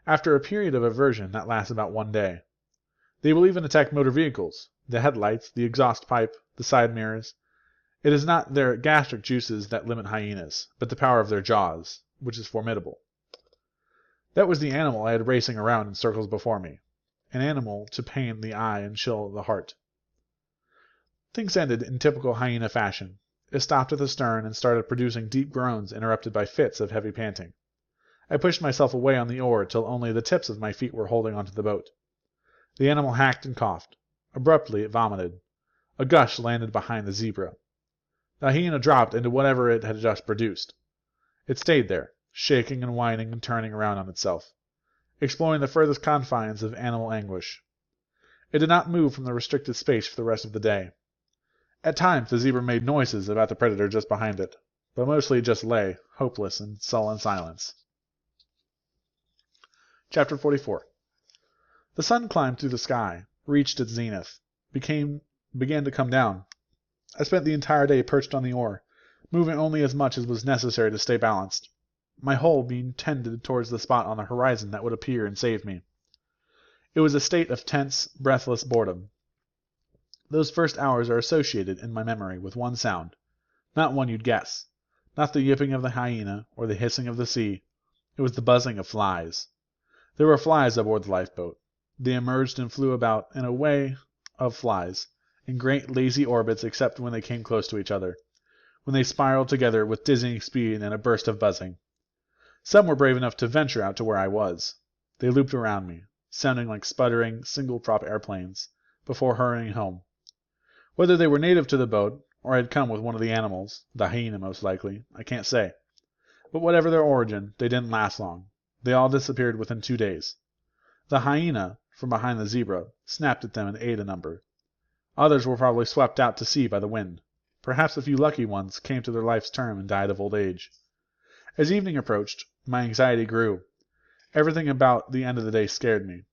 After a period of aversion that lasts about 1 day. They will even attack motor vehicles, the headlights, the exhaust pipe, the side mirrors. It is not their gastric juices that limit hyenas, but the power of their jaws, which is formidable. That was the animal I had racing around in circles before me, an animal to pain the eye and chill the heart. Things ended in typical hyena fashion. It stopped at the stern and started producing deep groans interrupted by fits of heavy panting. I pushed myself away on the oar till only the tips of my feet were holding onto the boat. The animal hacked and coughed. Abruptly it vomited. A gush landed behind the zebra. The hyena dropped into whatever it had just produced. It stayed there, shaking and whining and turning around on itself, exploring the furthest confines of animal anguish. It did not move from the restricted space for the rest of the day. At times the zebra made noises about the predator just behind it, but mostly it just lay, hopeless in sullen silence. Chapter 44. The sun climbed through the sky, reached its zenith, began to come down. I spent the entire day perched on the oar, moving only as much as was necessary to stay balanced, my whole being tended towards the spot on the horizon that would appear and save me. It was a state of tense, breathless boredom. Those first hours are associated in my memory with one sound, not one you'd guess, not the yipping of the hyena or the hissing of the sea. It was the buzzing of flies. There were flies aboard the lifeboat. They emerged and flew about in a way of flies, in great lazy orbits except when they came close to each other, when they spiraled together with dizzying speed and a burst of buzzing. Some were brave enough to venture out to where I was. They looped around me, sounding like sputtering, single-prop airplanes, before hurrying home. Whether they were native to the boat, or had come with one of the animals, the hyena most likely, I can't say. But whatever their origin, they didn't last long. They all disappeared within 2 days. The hyena, from behind the zebra, snapped at them and ate a number. Others were probably swept out to sea by the wind. Perhaps a few lucky ones came to their life's term and died of old age. As evening approached, my anxiety grew. Everything about the end of the day scared me.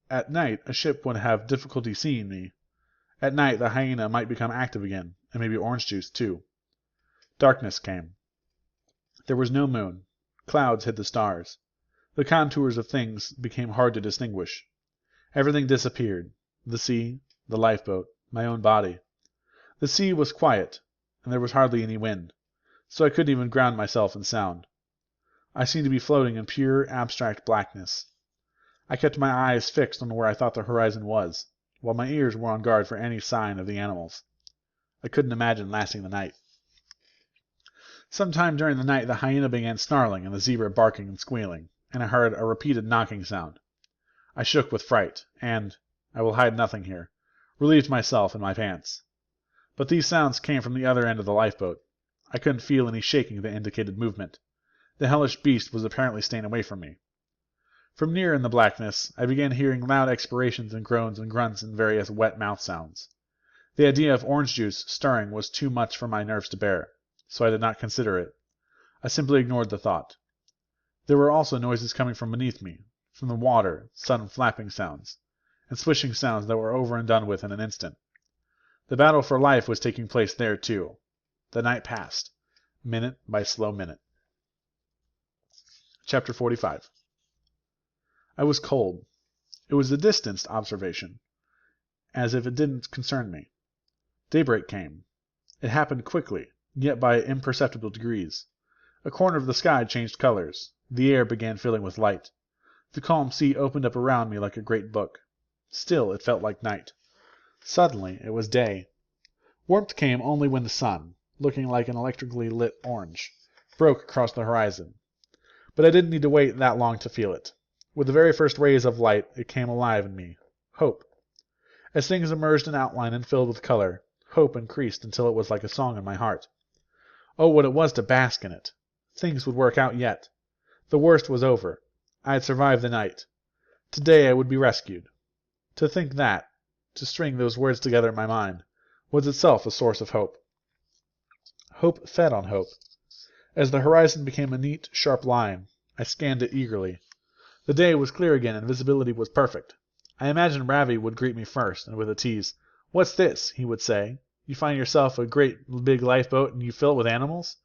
At night, a ship would have difficulty seeing me. At night, the hyena might become active again, and maybe orange juice, too. Darkness came. There was no moon. Clouds hid the stars. The contours of things became hard to distinguish. Everything disappeared. The sea, the lifeboat, my own body. The sea was quiet, and there was hardly any wind, so I couldn't even ground myself in sound. I seemed to be floating in pure, abstract blackness. I kept my eyes fixed on where I thought the horizon was, while my ears were on guard for any sign of the animals. I couldn't imagine lasting the night. Sometime during the night the hyena began snarling and the zebra barking and squealing, and I heard a repeated knocking sound. I shook with fright, and, I will hide nothing here, relieved myself in my pants. But these sounds came from the other end of the lifeboat. I couldn't feel any shaking that indicated movement. The hellish beast was apparently staying away from me. From near in the blackness, I began hearing loud expirations and groans and grunts and various wet mouth sounds. The idea of orange juice stirring was too much for my nerves to bear, so I did not consider it. I simply ignored the thought. There were also noises coming from beneath me, from the water, sudden flapping sounds, and swishing sounds that were over and done with in an instant. The battle for life was taking place there, too. The night passed, minute by slow minute. Chapter 45. I was cold. It was a distanced observation, as if it didn't concern me. Daybreak came. It happened quickly, yet by imperceptible degrees. A corner of the sky changed colors. The air began filling with light. The calm sea opened up around me like a great book. Still, it felt like night. Suddenly, it was day. Warmth came only when the sun, looking like an electrically lit orange, broke across the horizon. But I didn't need to wait that long to feel it. With the very first rays of light, it came alive in me. Hope. As things emerged in outline and filled with color, hope increased until it was like a song in my heart. Oh, what it was to bask in it! Things would work out yet. The worst was over. I had survived the night. Today I would be rescued. To think that, to string those words together in my mind, was itself a source of hope. Hope fed on hope. As the horizon became a neat, sharp line, I scanned it eagerly. The day was clear again and visibility was perfect. I imagined Ravi would greet me first, and with a tease. "What's this?" he would say. "You find yourself a great big lifeboat and you fill it with animals?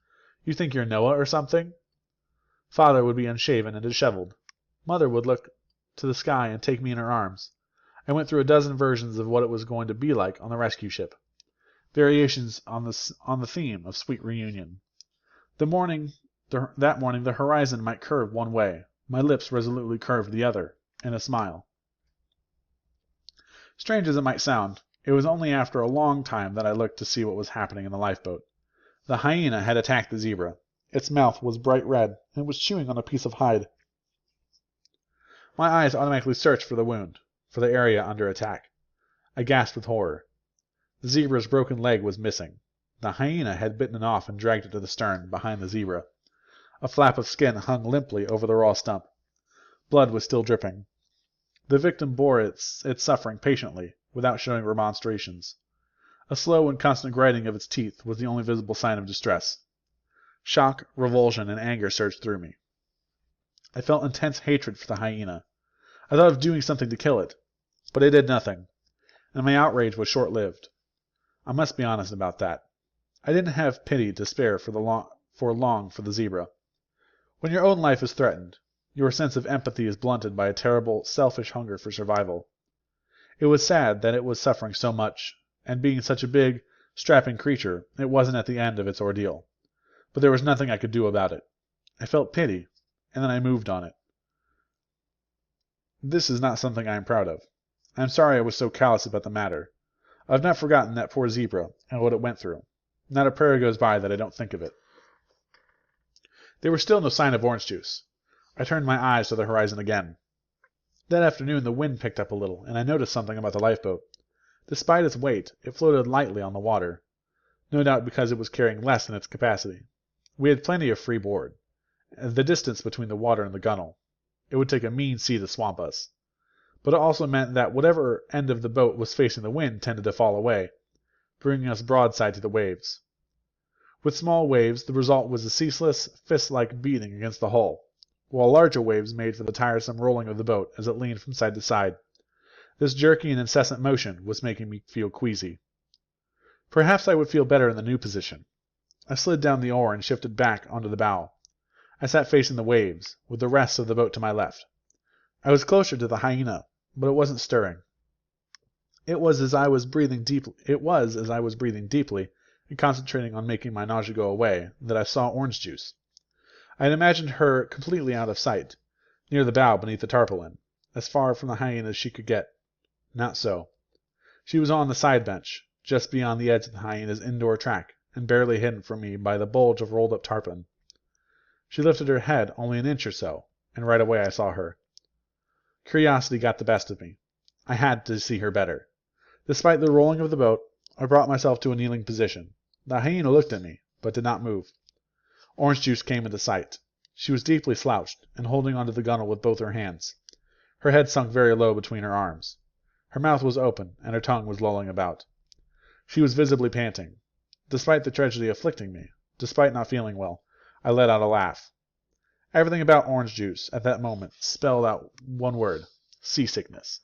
You think you're Noah or something?" Father would be unshaven and disheveled. Mother would look to the sky and take me in her arms. I went through a dozen versions of what it was going to be like on the rescue ship. Variations on the theme of sweet reunion. That morning the horizon might curve one way. My lips resolutely curved the other, in a smile. Strange as it might sound, it was only after a long time that I looked to see what was happening in the lifeboat. The hyena had attacked the zebra. Its mouth was bright red, and it was chewing on a piece of hide. My eyes automatically searched for the wound, for the area under attack. I gasped with horror. The zebra's broken leg was missing. The hyena had bitten it off and dragged it to the stern, behind the zebra. A flap of skin hung limply over the raw stump. Blood was still dripping. The victim bore its suffering patiently, without showing remonstrations. A slow and constant grinding of its teeth was the only visible sign of distress. Shock, revulsion, and anger surged through me. I felt intense hatred for the hyena. I thought of doing something to kill it, but I did nothing, and my outrage was short-lived. I must be honest about that. I didn't have pity to spare for long for the zebra. When your own life is threatened, Your sense of empathy is blunted by a terrible, selfish hunger for survival. It was sad that it was suffering so much, and being such a big, strapping creature, it wasn't at the end of its ordeal. But there was nothing I could do about it. I felt pity, and then I moved on it. This is not something I am proud of. I am sorry I was so callous about the matter. I have not forgotten that poor zebra and what it went through. Not a prayer goes by that I don't think of it. There was still no sign of orange juice. I turned my eyes to the horizon again. That afternoon the wind picked up a little, and I noticed something about the lifeboat. Despite its weight, it floated lightly on the water, no doubt because it was carrying less than its capacity. We had plenty of free board, the distance between the water and the gunwale. It would take a mean sea to swamp us. But it also meant that whatever end of the boat was facing the wind tended to fall away, bringing us broadside to the waves. With small waves, the result was a ceaseless, fist-like beating against the hull, while larger waves made for the tiresome rolling of the boat as it leaned from side to side. This jerky and incessant motion was making me feel queasy. Perhaps I would feel better in the new position. I slid down the oar and shifted back onto the bow. I sat facing the waves, with the rest of the boat to my left. I was closer to the hyena, but it wasn't stirring. It was as I was breathing deeply and concentrating on making my nausea go away that I saw orange juice. I had imagined her completely out of sight, near the bow beneath the tarpaulin, as far from the hyena as she could get. Not so. She was on the side bench, just beyond the edge of the hyena's indoor track, and barely hidden from me by the bulge of rolled-up tarpaulin. She lifted her head only an inch or so, and right away I saw her. Curiosity got the best of me. I had to see her better. Despite the rolling of the boat, I brought myself to a kneeling position. The hyena looked at me, but did not move. Orange juice came into sight. She was deeply slouched, and holding onto the gunwale with both her hands. Her head sunk very low between her arms. Her mouth was open, and her tongue was lolling about. She was visibly panting. Despite the tragedy afflicting me, despite not feeling well, I let out a laugh. Everything about orange juice at that moment spelled out one word: seasickness.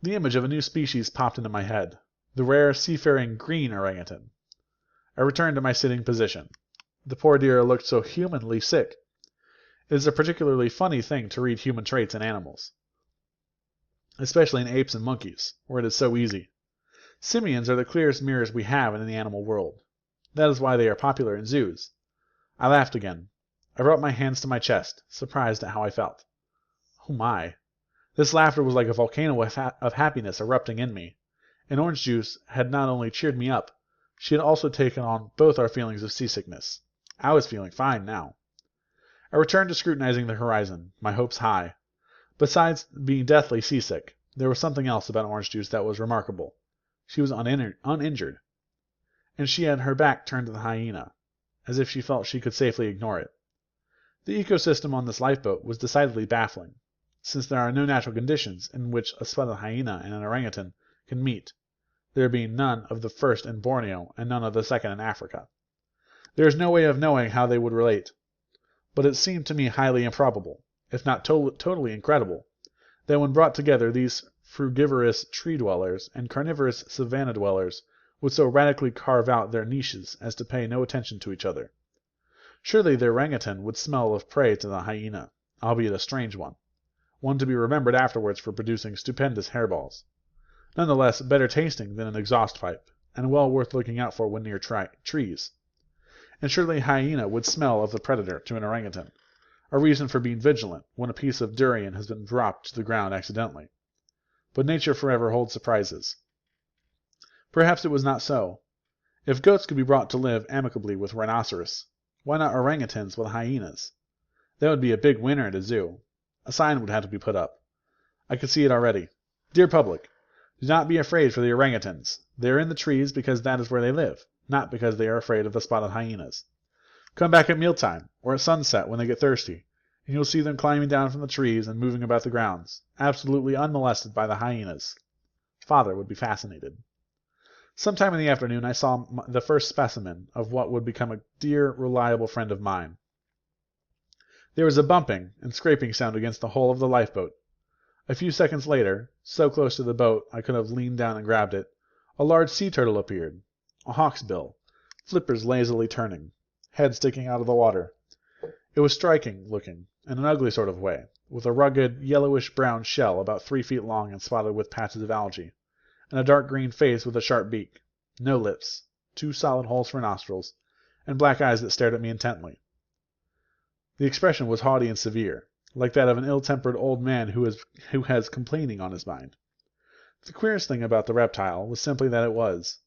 The image of a new species popped into my head, the rare seafaring green orangutan. I returned to my sitting position. The poor dear looked so humanly sick. It is a particularly funny thing to read human traits in animals, especially in apes and monkeys, where it is so easy. Simians are the clearest mirrors we have in the animal world. That is why they are popular in zoos. I laughed again. I brought my hands to my chest, surprised at how I felt. Oh my! This laughter was like a volcano of happiness erupting in me. And orange juice had not only cheered me up, she had also taken on both our feelings of seasickness. I was feeling fine now. I returned to scrutinizing the horizon, my hopes high. Besides being deathly seasick, there was something else about orange juice that was remarkable. She was uninjured, and she had her back turned to the hyena, as if she felt she could safely ignore it. The ecosystem on this lifeboat was decidedly baffling, since there are no natural conditions in which a spotted hyena and an orangutan can meet, there being none of the first in Borneo and none of the second in Africa. There is no way of knowing how they would relate, but it seemed to me highly improbable, if not totally incredible, that when brought together these frugivorous tree-dwellers and carnivorous savanna-dwellers would so radically carve out their niches as to pay no attention to each other. Surely the orangutan would smell of prey to the hyena, albeit a strange one to be remembered afterwards for producing stupendous hairballs. Nonetheless, better tasting than an exhaust pipe, and well worth looking out for when near trees. And surely a hyena would smell of the predator to an orangutan, a reason for being vigilant when a piece of durian has been dropped to the ground accidentally. But nature forever holds surprises. Perhaps it was not so. If goats could be brought to live amicably with rhinoceros, why not orangutans with hyenas? That would be a big winner at a zoo. A sign would have to be put up. I could see it already. Dear public, do not be afraid for the orangutans. They are in the trees because that is where they live, not because they are afraid of the spotted hyenas. Come back at mealtime, or at sunset when they get thirsty, and you'll see them climbing down from the trees and moving about the grounds, absolutely unmolested by the hyenas. Father would be fascinated. Sometime in the afternoon I saw the first specimen of what would become a dear, reliable friend of mine. There was a bumping and scraping sound against the hull of the lifeboat. A few seconds later, so close to the boat I could have leaned down and grabbed it, a large sea turtle appeared, a hawksbill, flippers lazily turning, head sticking out of the water. It was striking looking, in an ugly sort of way, with a rugged, yellowish-brown shell about 3 feet long and spotted with patches of algae, and a dark green face with a sharp beak, no lips, 2 solid holes for nostrils, and black eyes that stared at me intently. The expression was haughty and severe, like that of an ill-tempered old man who has complaining on his mind. The queerest thing about the reptile was simply that it was.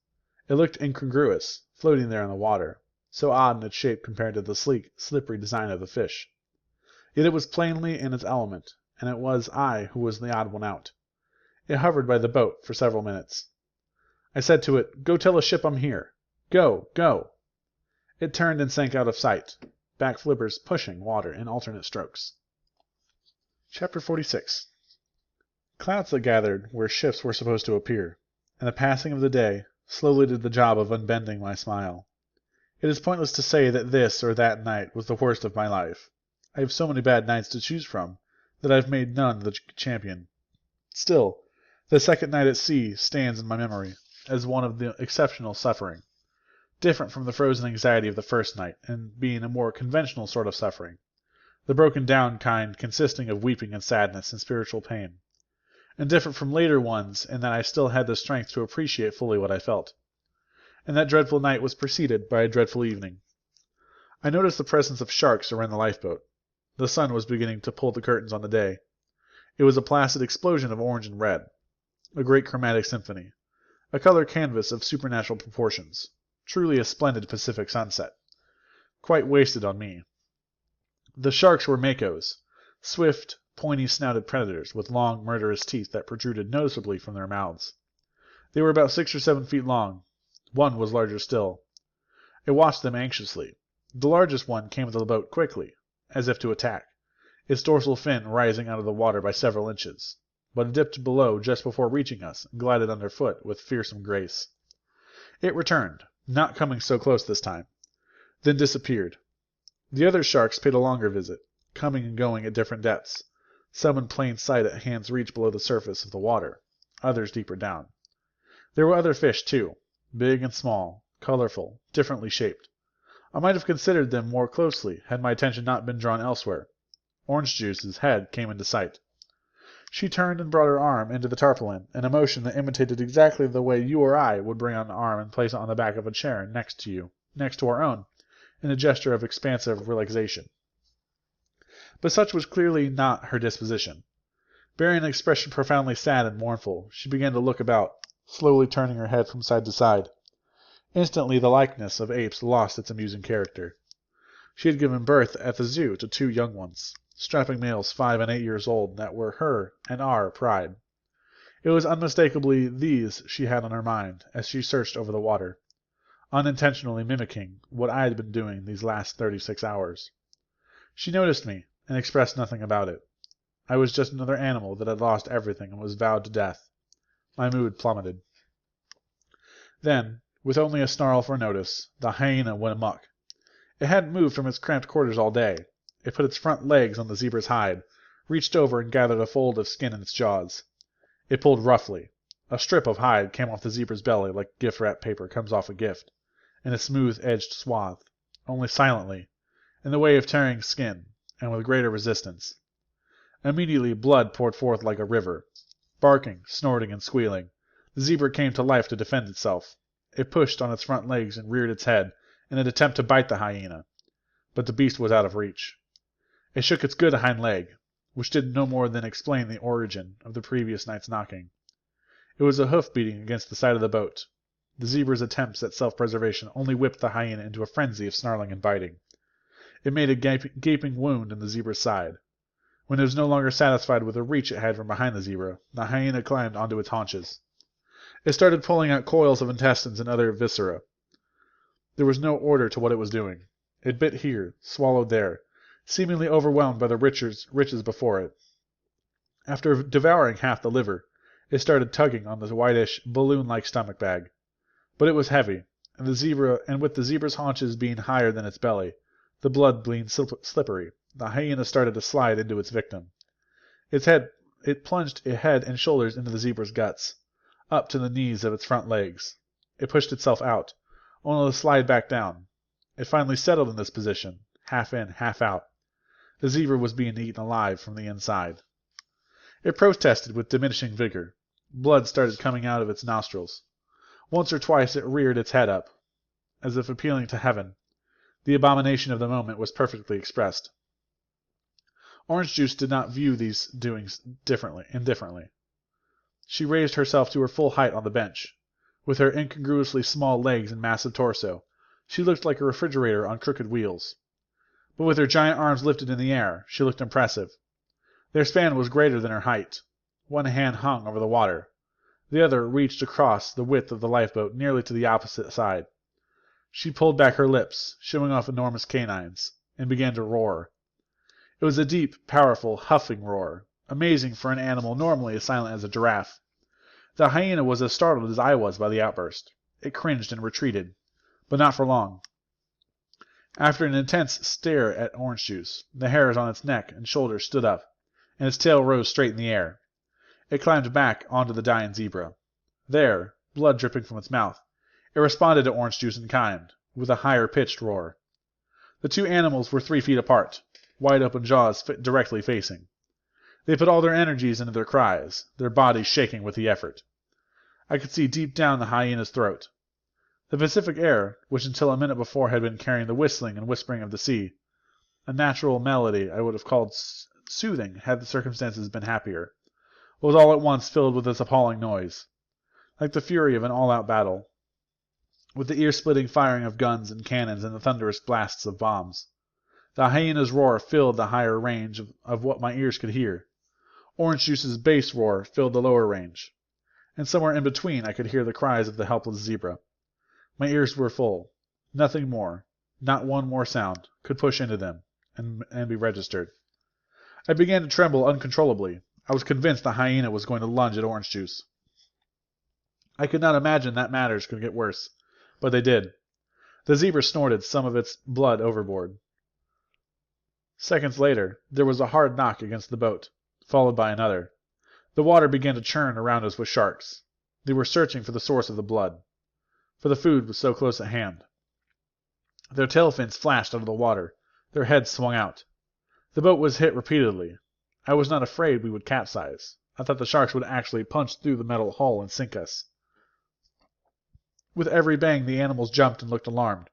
It looked incongruous, floating there in the water, so odd in its shape compared to the sleek, slippery design of the fish. Yet it was plainly in its element, and it was I who was the odd one out. It hovered by the boat for several minutes. I said to it, "Go tell the ship I'm here. Go, go!" It turned and sank out of sight, back flippers pushing water in alternate strokes. Chapter 46. Clouds that gathered where ships were supposed to appear, and the passing of the day slowly did the job of unbending my smile. It is pointless to say that this or that night was the worst of my life. I have so many bad nights to choose from that I have made none the champion. Still, the second night at sea stands in my memory as one of the exceptional suffering, different from the frozen anxiety of the first night, and being a more conventional sort of suffering, the broken-down kind consisting of weeping and sadness and spiritual pain, and different from later ones in that I still had the strength to appreciate fully what I felt. And that dreadful night was preceded by a dreadful evening. I noticed the presence of sharks around the lifeboat. The sun was beginning to pull the curtains on the day. It was a placid explosion of orange and red, a great chromatic symphony, a color canvas of supernatural proportions, truly a splendid Pacific sunset, quite wasted on me. The sharks were makos, swift, pointy-snouted predators with long, murderous teeth that protruded noticeably from their mouths. They were about 6 or 7 feet long. One was larger still. I watched them anxiously. The largest one came to the boat quickly, as if to attack, its dorsal fin rising out of the water by several inches, but it dipped below just before reaching us and glided underfoot with fearsome grace. It returned, not coming so close this time, then disappeared. The other sharks paid a longer visit, coming and going at different depths, some in plain sight at hand's reach below the surface of the water, others deeper down. There were other fish, too, big and small, colorful, differently shaped. I might have considered them more closely had my attention not been drawn elsewhere. Orange Juice's head came into sight. She turned and brought her arm into the tarpaulin in a motion that imitated exactly the way you or I would bring out an arm and place it on the back of a chair next to our own, in a gesture of expansive relaxation. But such was clearly not her disposition. Bearing an expression profoundly sad and mournful, she began to look about, slowly turning her head from side to side. Instantly the likeness of apes lost its amusing character. She had given birth at the zoo to 2 young ones, strapping males 5 and 8 years old that were her and our pride. It was unmistakably these she had on her mind as she searched over the water, unintentionally mimicking what I had been doing these last 36 hours. She noticed me, and expressed nothing about it. I was just another animal that had lost everything and was vowed to death. My mood plummeted. Then, with only a snarl for notice, the hyena went amok. It hadn't moved from its cramped quarters all day. It put its front legs on the zebra's hide, reached over and gathered a fold of skin in its jaws. It pulled roughly. A strip of hide came off the zebra's belly like gift-wrap paper comes off a gift, in a smooth-edged swath, only silently, in the way of tearing skin, and with greater resistance. Immediately blood poured forth like a river. Barking, snorting, and squealing, the zebra came to life to defend itself. It pushed on its front legs and reared its head in an attempt to bite the hyena, but the beast was out of reach. It shook its good hind leg, which did no more than explain the origin of the previous night's knocking. It was a hoof beating against the side of the boat. The zebra's attempts at self-preservation only whipped the hyena into a frenzy of snarling and biting. It made a gaping wound in the zebra's side. When it was no longer satisfied with the reach it had from behind the zebra, the hyena climbed onto its haunches. It started pulling out coils of intestines and other viscera. There was no order to what it was doing. It bit here, swallowed there, seemingly overwhelmed by the riches before it. After devouring half the liver, it started tugging on the whitish, balloon-like stomach bag. But it was heavy, and with the zebra's haunches being higher than its belly, the blood being slippery, the hyena started to slide into its victim. It plunged its head and shoulders into the zebra's guts, up to the knees of its front legs. It pushed itself out, only to slide back down. It finally settled in this position, half in, half out, The zebra was being eaten alive from the inside. It protested with diminishing vigor. Blood started coming out of its nostrils. Once or twice it reared its head up, as if appealing to heaven. The abomination of the moment was perfectly expressed. Orange Juice did not view these doings indifferently. She raised herself to her full height on the bench. With her incongruously small legs and massive torso, she looked like a refrigerator on crooked wheels. But with her giant arms lifted in the air, she looked impressive. Their span was greater than her height. One hand hung over the water. The other reached across the width of the lifeboat nearly to the opposite side. She pulled back her lips, showing off enormous canines, and began to roar. It was a deep, powerful, huffing roar, amazing for an animal normally as silent as a giraffe. The hyena was as startled as I was by the outburst. It cringed and retreated, but not for long. After an intense stare at Orange Juice, the hairs on its neck and shoulders stood up, and its tail rose straight in the air. It climbed back onto the dying zebra. There, blood dripping from its mouth, it responded to Orange Juice in kind, with a higher-pitched roar. The two animals were 3 feet apart, wide-open jaws directly facing. They put all their energies into their cries, their bodies shaking with the effort. I could see deep down the hyena's throat. The Pacific air, which until a minute before had been carrying the whistling and whispering of the sea, a natural melody I would have called soothing had the circumstances been happier, was all at once filled with this appalling noise, like the fury of an all-out battle, with the ear-splitting firing of guns and cannons and the thunderous blasts of bombs. The hyena's roar filled the higher range of what my ears could hear. Orange Juice's bass roar filled the lower range, and somewhere in between I could hear the cries of the helpless zebra. My ears were full. Nothing more, not one more sound, could push into them and be registered. I began to tremble uncontrollably. I was convinced the hyena was going to lunge at Orange Juice. I could not imagine that matters could get worse, but they did. The zebra snorted some of its blood overboard. Seconds later, there was a hard knock against the boat, followed by another. The water began to churn around us with sharks. They were searching for the source of the blood, for the food was so close at hand. Their tail fins flashed out of the water. Their heads swung out. The boat was hit repeatedly. I was not afraid we would capsize. I thought the sharks would actually punch through the metal hull and sink us. With every bang the animals jumped and looked alarmed,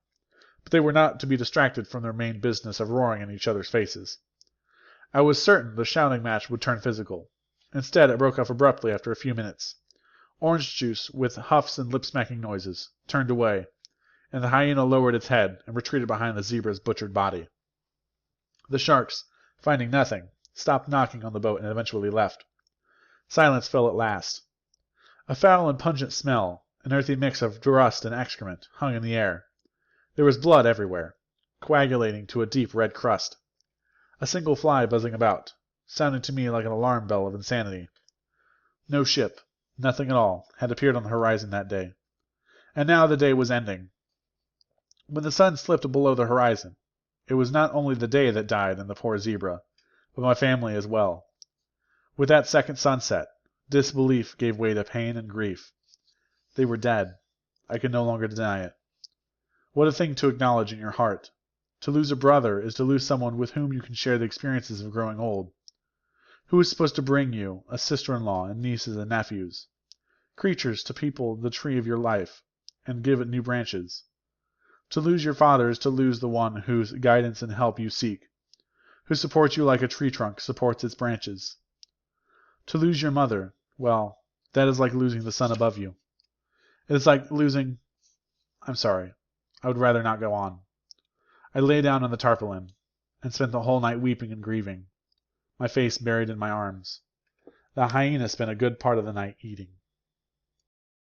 but they were not to be distracted from their main business of roaring in each other's faces. I was certain the shouting match would turn physical. Instead, it broke off abruptly after a few minutes. Orange Juice, with huffs and lip-smacking noises, turned away, and the hyena lowered its head and retreated behind the zebra's butchered body. The sharks, finding nothing, stopped knocking on the boat and eventually left. Silence fell at last. A foul and pungent smell, an earthy mix of rust and excrement, hung in the air. There was blood everywhere, coagulating to a deep red crust. A single fly buzzing about, sounding to me like an alarm bell of insanity. No ship, nothing at all, had appeared on the horizon that day. And now the day was ending. When the sun slipped below the horizon, it was not only the day that died and the poor zebra, but my family as well. With that second sunset, disbelief gave way to pain and grief. They were dead. I could no longer deny it. What a thing to acknowledge in your heart. To lose a brother is to lose someone with whom you can share the experiences of growing old. Who is supposed to bring you a sister-in-law and nieces and nephews? Creatures to people the tree of your life, and give it new branches. To lose your father is to lose the one whose guidance and help you seek, who supports you like a tree trunk supports its branches. To lose your mother, well, that is like losing the sun above you. It is like losing... I'm sorry. I would rather not go on. I lay down on the tarpaulin, and spent the whole night weeping and grieving, my face buried in my arms. The hyena spent a good part of the night eating.